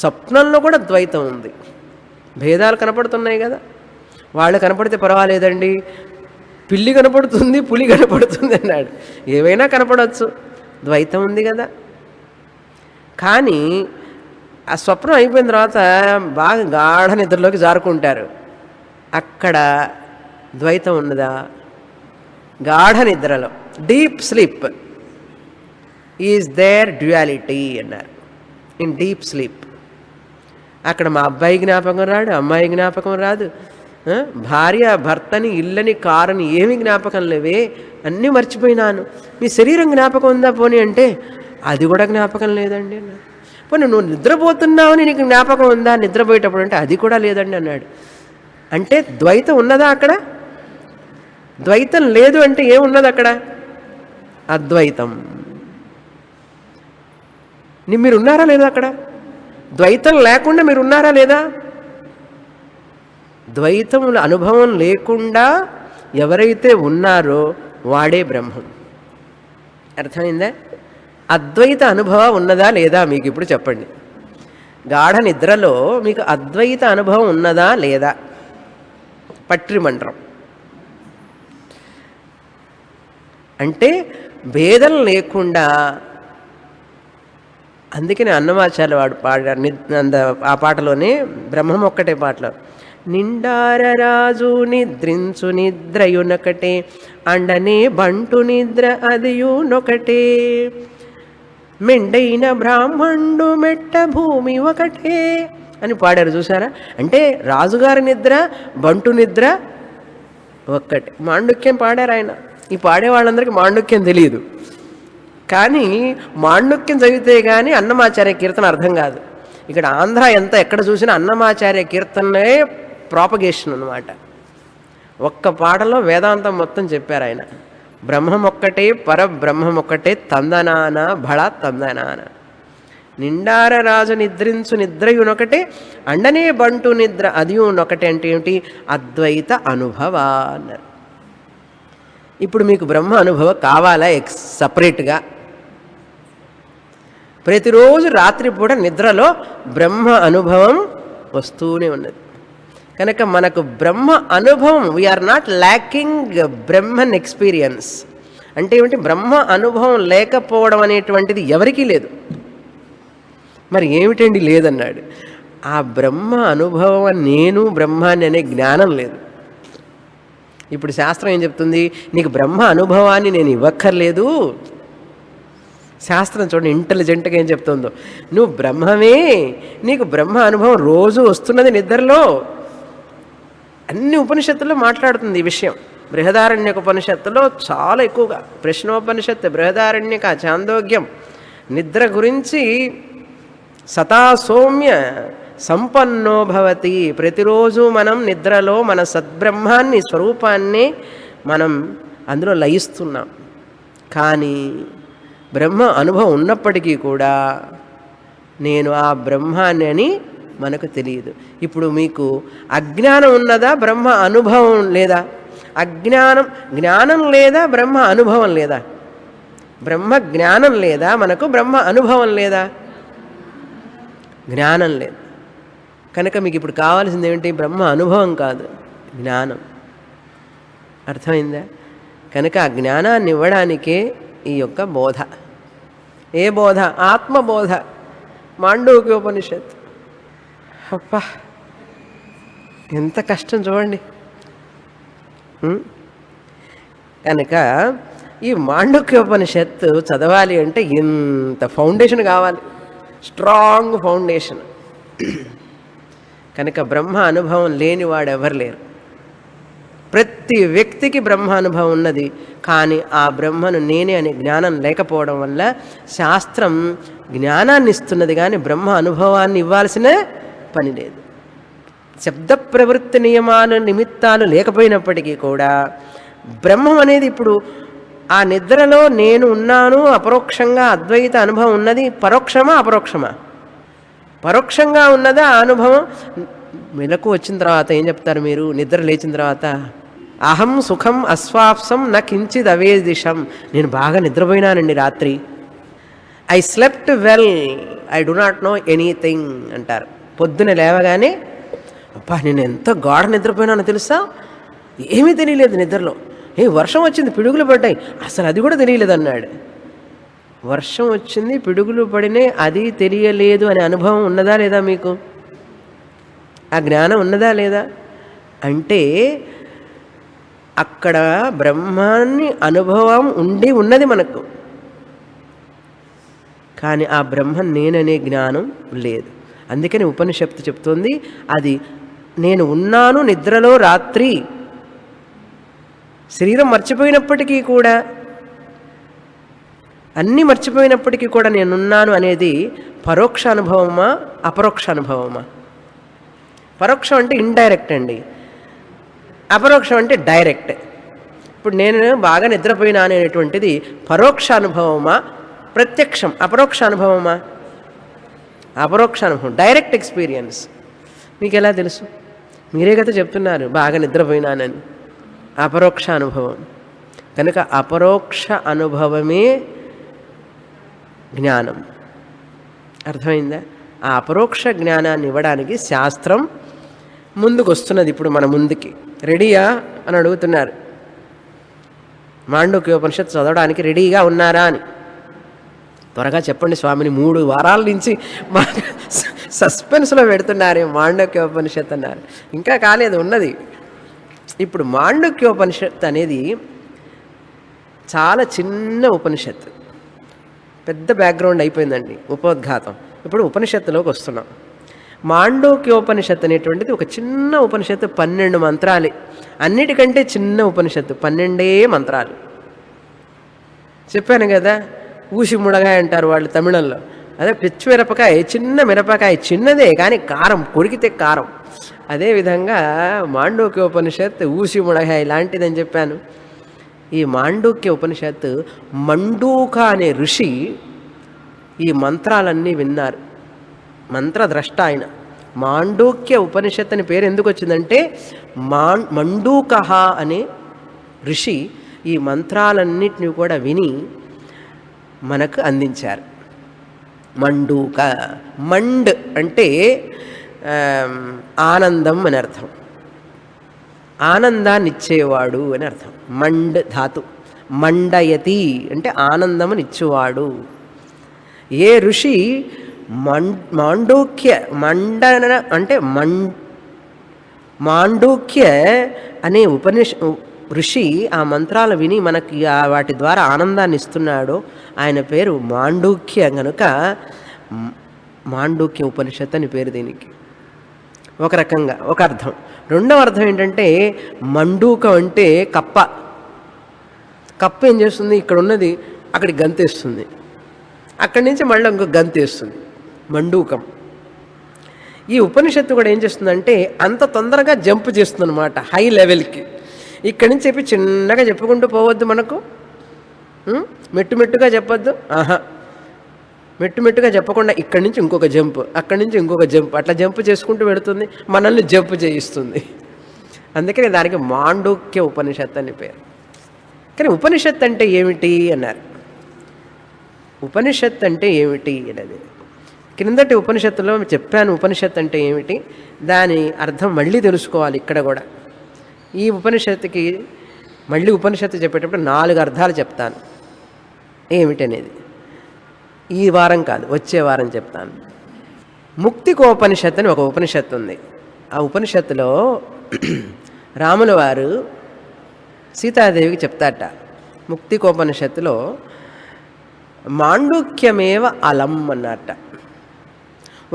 స్వప్నంలో కూడా ద్వైతం ఉంది. భేదాలు కనపడుతున్నాయి కదా. వాళ్ళు కనపడితే పర్వాలేదండి, పిల్లి కనపడుతుంది, పులి కనపడుతుంది అన్నాడు. ఏవైనా కనపడవచ్చు, ద్వైతం ఉంది కదా. కానీ ఆ స్వప్నం అయిపోయిన తర్వాత బాగా గాఢ నిద్రలోకి జారుకుంటారు. అక్కడ ద్వైతం ఉన్నదా? గాఢ నిద్రలో, deep sleep is there duality అన్నారు. ఇన్ డీప్ స్లీప్ అక్కడ మా అబ్బాయి జ్ఞాపకం రాడు, అమ్మాయి జ్ఞాపకం రాదు, భార్య భర్తని, ఇళ్ళని, కారుని ఏమి జ్ఞాపకం లేవే, అన్నీ మర్చిపోయినాను. మీ శరీరం జ్ఞాపకం ఉందా పోనీ అంటే అది కూడా జ్ఞాపకం లేదండి అన్నాడు. పోనీ నువ్వు నిద్రపోతున్నావని నీకు జ్ఞాపకం ఉందా నిద్రపోయేటప్పుడు అంటే అది కూడా లేదండి అన్నాడు. అంటే ద్వైతం ఉన్నదా అక్కడ? ద్వైతం లేదు అంటే ఏమున్నది అక్కడ? అద్వైతం. మీరు ఉన్నారా లేదా అక్కడ? ద్వైతం లేకుండా మీరు ఉన్నారా లేదా? ద్వైతముల అనుభవం లేకుండా ఎవరైతే ఉన్నారో వాడే బ్రహ్మం. అర్థమైందా? అద్వైత అనుభవం ఉన్నదా లేదా మీకు ఇప్పుడు చెప్పండి. గాఢ నిద్రలో మీకు అద్వైత అనుభవం ఉన్నదా లేదా? పట్రిమండ్రం అంటే భేదం లేకుండా అందుకని అన్నమాచార్య వాడు పాడారు ఆ పాటలోనే బ్రహ్మం ఒక్కటే పాటలో నిండారరాజు నిద్రించు నిద్రయునొకటే అండనే బంటు నిద్ర అదియునొకటే మెండైన బ్రాహ్మణుడు మెట్ట భూమి ఒకటే అని పాడారు చూసారా. అంటే రాజుగారి నిద్ర బంటు నిద్ర ఒక్కటే. మాండుక్యం పాడారు ఆయన. ఈ పాడే వాళ్ళందరికీ మాండుక్యం తెలియదు, కానీ మాండుక్యం చదివితే కానీ అన్నమాచార్య కీర్తన అర్థం కాదు. ఇక్కడ ఆంధ్ర ఎక్కడ చూసినా అన్నమాచార్య కీర్తనే ప్రాపగేషన్ అన్నమాట. ఒక్క పాటలో వేదాంతం మొత్తం చెప్పారు ఆయన. బ్రహ్మం ఒక్కటే, పరబ్రహ్మం ఒక్కటే, తందనాన భళ తందనాన. నిండార రాజు నిద్రించు నిద్రయునొకటే అండనే బంటు నిద్ర అదియునొకటే అంటే ఏమిటి? అద్వైత అనుభవ అన్నారు. ఇప్పుడు మీకు బ్రహ్మ అనుభవం కావాలా సపరేట్గా? ప్రతిరోజు రాత్రిపూట నిద్రలో బ్రహ్మ అనుభవం వస్తూనే ఉన్నది కనుక మనకు బ్రహ్మ అనుభవం, we are not lacking Brahman experience. అంటే ఏమిటి? బ్రహ్మ అనుభవం లేకపోవడం అనేటువంటిది ఎవరికీ లేదు. మరి ఏమిటండి లేదన్నాడు. ఆ బ్రహ్మ అనుభవం నేను బ్రహ్మాన్ని అనే జ్ఞానం లేదు. ఇప్పుడు శాస్త్రం ఏం చెప్తుంది? నీకు బ్రహ్మ అనుభవాన్ని నేను ఇవ్వక్కర్లేదు. శాస్త్రం చూడండి ఇంటెలిజెంట్గా ఏం చెప్తుందో, నువ్వు బ్రహ్మమే, నీకు బ్రహ్మ అనుభవం రోజు వస్తున్నది నిద్రలో. అన్ని ఉపనిషత్తుల్లో మాట్లాడుతుంది ఈ విషయం. బృహదారణ్యక ఉపనిషత్తులో చాలా ఎక్కువగా, ప్రశ్నోపనిషత్తు, బృహదారణ్యక, చాందోగ్యం నిద్ర గురించి సతా సౌమ్య సంపన్నో భవతి. ప్రతిరోజు మనం నిద్రలో మన సద్బ్రహ్మాన్ని, స్వరూపాన్ని మనం అందులో లయిస్తున్నాం. కానీ బ్రహ్మ అనుభవం ఉన్నప్పటికీ కూడా నేను ఆ బ్రహ్మాన్ని అని మనకు తెలియదు. ఇప్పుడు మీకు అజ్ఞానం ఉన్నదా? బ్రహ్మ అనుభవం లేదా? జ్ఞానం లేదా? బ్రహ్మ అనుభవం లేదా? బ్రహ్మ జ్ఞానం లేదా? మనకు బ్రహ్మ అనుభవం లేదా? జ్ఞానం లేదు. కనుక మీకు ఇప్పుడు కావాల్సింది ఏమిటి? బ్రహ్మ అనుభవం కాదు, జ్ఞానం. అర్థమైందా? కనుక ఆ జ్ఞానాన్ని ఇవ్వడానికే ఈ యొక్క బోధ. ఏ బోధ? ఆత్మబోధ. మాండూక్యోపనిషత్. అప్పా ఎంత కష్టం చూడండి. కనుక ఈ మాండూక్యోపనిషత్తు చదవాలి అంటే ఇంత ఫౌండేషన్ కావాలి, స్ట్రాంగ్ ఫౌండేషన్. కనుక బ్రహ్మ అనుభవం లేనివాడు ఎవరు లేరు. ప్రతి వ్యక్తికి బ్రహ్మ అనుభవం ఉన్నది, కానీ ఆ బ్రహ్మను నేనే అనే జ్ఞానం లేకపోవడం వల్ల శాస్త్రం జ్ఞానాన్ని ఇస్తున్నది, కానీ బ్రహ్మ అనుభవాన్ని ఇవ్వాల్సిన పని లేదు. శబ్ద ప్రవృత్తి నియమాలు నిమిత్తాలు లేకపోయినప్పటికీ కూడా బ్రహ్మం అనేది ఇప్పుడు ఆ నిద్రలో నేను ఉన్నాను, అపరోక్షంగా అద్వైత అనుభవం ఉన్నది. పరోక్షమా అపరోక్షమా? పరోక్షంగా ఉన్నదా ఆ అనుభవం? మెలకు వచ్చిన తర్వాత ఏం చెప్తారు మీరు? నిద్ర లేచిన తర్వాత అహం సుఖం అస్వాప్సం నా కించిద్ అవేదిషం. నేను బాగా నిద్రపోయినానండి రాత్రి. I slept well, I do not know anything అంటారు. పొద్దున లేవగానే అబ్బా నేను ఎంత గాఢ నిద్రపోయినానో తెలుసా, ఏమీ తెలియలేదు నిద్రలో. వర్షం వచ్చింది, పిడుగులు పడ్డాయి, అసలు అది కూడా తెలియలేదు అన్నాడు. వర్షం వచ్చింది, పిడుగులు పడినాయి, అది తెలియలేదు అనే అనుభవం ఉన్నదా లేదా మీకు? ఆ జ్ఞానం ఉన్నదా లేదా? అంటే అక్కడ బ్రహ్మాన్ని అనుభవం ఉన్నది మనకు, కానీ ఆ బ్రహ్మం నేననే జ్ఞానం లేదు. అందుకని ఉపనిషత్తు చెప్తుంది అది నేను ఉన్నాను నిద్రలో రాత్రి. శరీరం మర్చిపోయినప్పటికీ కూడా, అన్నీ మర్చిపోయినప్పటికీ కూడా నేనున్నాను అనేది పరోక్ష అనుభవమా అపరోక్ష అనుభవమా? పరోక్షం అంటే ఇండైరెక్ట్ అండి, అపరోక్షం అంటే డైరెక్ట్. ఇప్పుడు నేను బాగా నిద్రపోయినా అనేటువంటిది పరోక్ష అనుభవమా ప్రత్యక్షం అపరోక్ష అనుభవమా? అపరోక్ష అనుభవం, డైరెక్ట్ ఎక్స్పీరియన్స్. మీకు ఎలా తెలుసు? మీరే కదా చెప్తున్నారు బాగా నిద్రపోయినానని. అపరోక్ష అనుభవం. కనుక అపరోక్ష అనుభవమే జ్ఞానం. అర్థమైందా? ఆ అపరోక్ష జ్ఞానాన్ని ఇవ్వడానికి శాస్త్రం ముందుకు వస్తున్నది. ఇప్పుడు మన ముందుకి రెడీయా అని అడుగుతున్నారు. మాండూక్యోపనిషత్తు చదవడానికి రెడీగా ఉన్నారా అని. త్వరగా చెప్పండి స్వామిని 3 వారాల నుంచి మా సస్పెన్స్లో పెడుతున్నారు. మాండూక్యోపనిషత్ అన్నారు, ఇంకా కాలేదు, ఉన్నది. ఇప్పుడు మాండూక్యోపనిషత్ అనేది చాలా చిన్న ఉపనిషత్తు, పెద్ద బ్యాక్గ్రౌండ్ అయిపోయిందండి ఉపోద్ఘాతం. ఇప్పుడు ఉపనిషత్తులోకి వస్తున్నాం. మాండూక్యోపనిషత్తు అనేటువంటిది ఒక చిన్న ఉపనిషత్తు, 12 మంత్రాలే. అన్నిటికంటే చిన్న ఉపనిషత్తు, 12 మంత్రాలు. చెప్పాను కదా, ఊసి ముడగాయ అంటారు వాళ్ళు తమిళంలో. అదే పిచ్చి మిరపకాయ, చిన్న మిరపకాయ, చిన్నదే కానీ కారం, కొరికితే కారం. అదేవిధంగా మాండూక్యోపనిషత్తు ఊసి ముడగాయ లాంటిదని చెప్పాను. ఈ మాండూక్య ఉపనిషత్తు మండూక అనే ఋషి ఈ మంత్రాలన్నీ విన్నారు, మంత్రద్రష్ట ఆయన. మాండూక్య ఉపనిషత్తు అని పేరు ఎందుకు వచ్చిందంటే మండూక అనే ఋషి ఈ మంత్రాలన్నిటిని కూడా విని మనకు అందించారు. మండూక, మండ్ అంటే ఆనందం అని అర్థం, ఆనందాన్ని ఇచ్చేవాడు అని అర్థం. మండ్ ధాతు, మండయతి అంటే ఆనందమునిచ్చేవాడు. ఏ ఋషి మాండూక్య మండన అంటే మాండూక్య అనే ఋషి ఆ మంత్రాలు విని మనకి వాటి ద్వారా ఆనందాన్ని ఇస్తున్నాడో ఆయన పేరు మాండూక్య. కనుక మాండూక్య ఉపనిషత్తు అని పేరు దీనికి. ఒక రకంగా ఒక అర్థం. రెండవ అర్థం ఏంటంటే మండూకం అంటే కప్ప. కప్ప ఏం చేస్తుంది, ఇక్కడ ఉన్నది అక్కడికి గంతేస్తుంది, అక్కడి నుంచి మళ్ళీ ఇంకో గంతేస్తుంది, మండూకం. ఈ ఉపనిషత్తు కూడా ఏం చేస్తుందంటే అంత తొందరగా జంప్ చేస్తుంది అనమాట హై లెవెల్కి. ఇక్కడి నుంచి చెప్పి చిన్నగా చెప్పుకుంటూ పోవద్దు, మనకు మెట్టుమెట్టుగా చెప్పొద్దు. మెట్టుమెట్టుగా చెప్పకుండా ఇక్కడి నుంచి ఇంకొక జంప్, అక్కడి నుంచి ఇంకొక జంప్, అట్లా జంప్ చేసుకుంటూ పెడుతుంది, మనల్ని జంప్ చేయిస్తుంది. అందుకని దానికి మాండూక్య ఉపనిషత్తు అని పేరు. కానీ ఉపనిషత్తు అంటే ఏమిటి అన్నారు. ఉపనిషత్తు అంటే ఏమిటి అనేది క్రిందటి ఉపనిషత్తులో చెప్పాను. ఉపనిషత్తు అంటే ఏమిటి, దాని అర్థం మళ్ళీ తెలుసుకోవాలి. ఇక్కడ కూడా ఈ ఉపనిషత్తుకి మళ్ళీ ఉపనిషత్తు చెప్పేటప్పుడు 4 అర్థాలు చెప్తాను ఏమిటనేది. ఈ వారం కాదు, వచ్చే వారం చెప్తాను. ముక్తికోపనిషత్తు అని ఒక ఉపనిషత్తు ఉంది. ఆ ఉపనిషత్తులో రాముల వారు సీతాదేవికి చెప్తాట. ముక్తికోపనిషత్తులో మాండూక్యమేవ అలం అన్నట్ట.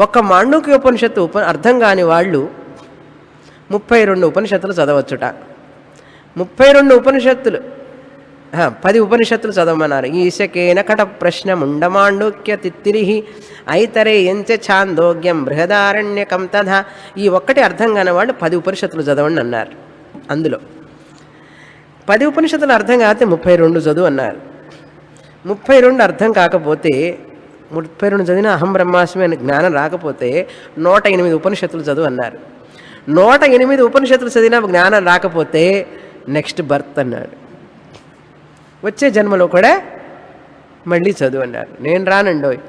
ఒక్క మాండూక్యోపనిషత్తు అర్థం కాని వాళ్ళు 32 ఉపనిషత్తులు చదవచ్చుట. 32 ఉపనిషత్తులు 10 ఉపనిషత్తులు చదవమన్నారు. ఈశకేన కట ప్రశ్న ముండమాండూక్య తిత్తిరిహి ఐతరే ఎంచ ఛాందోగ్యం బృహదారణ్యకం తథా. ఈ ఒక్కటి అర్థం కాని వాళ్ళు 10 ఉపనిషత్తులు చదవండి అన్నారు. అందులో 10 ఉపనిషత్తులు అర్థం కాకపోతే 32 చదువు అన్నారు. 32 అర్థం కాకపోతే 32 చదివిన అహం బ్రహ్మాస్మి అనే జ్ఞానం రాకపోతే 108 ఉపనిషత్తులు చదువు అన్నారు. 108 ఉపనిషత్తులు చదివిన జ్ఞానం రాకపోతే నెక్స్ట్ బర్త్ అన్నాడు, వచ్చే జన్మలో కూడా మళ్ళీ చదువు అన్నారు. నేను రానండోయ్,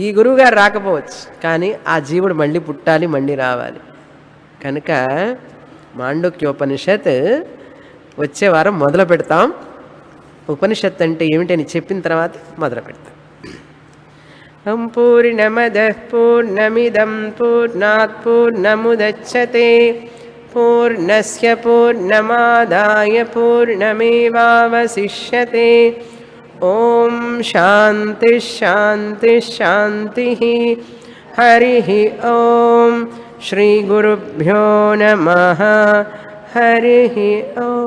ఈ గురువుగారు రాకపోవచ్చు, కానీ ఆ జీవుడు మళ్ళీ పుట్టాలి, మళ్ళీ రావాలి. కనుక మాండూక్యోపనిషత్ వచ్చే వారం మొదలు పెడతాం. ఉపనిషత్తు అంటే ఏమిటని చెప్పిన తర్వాత మొదలు పెడతాం. పూర్ణమదః పూర్ణమిదం పూర్ణాత్ పూర్ణముదచ్యతే పూర్ణస్య పూర్ణమాదాయ పూర్ణమేవావశిష్యతే. ఓం శాంతి శాంతి శాంతి. హరి ఓం. శ్రీ గురుభ్యో నమః. హరి ఓం.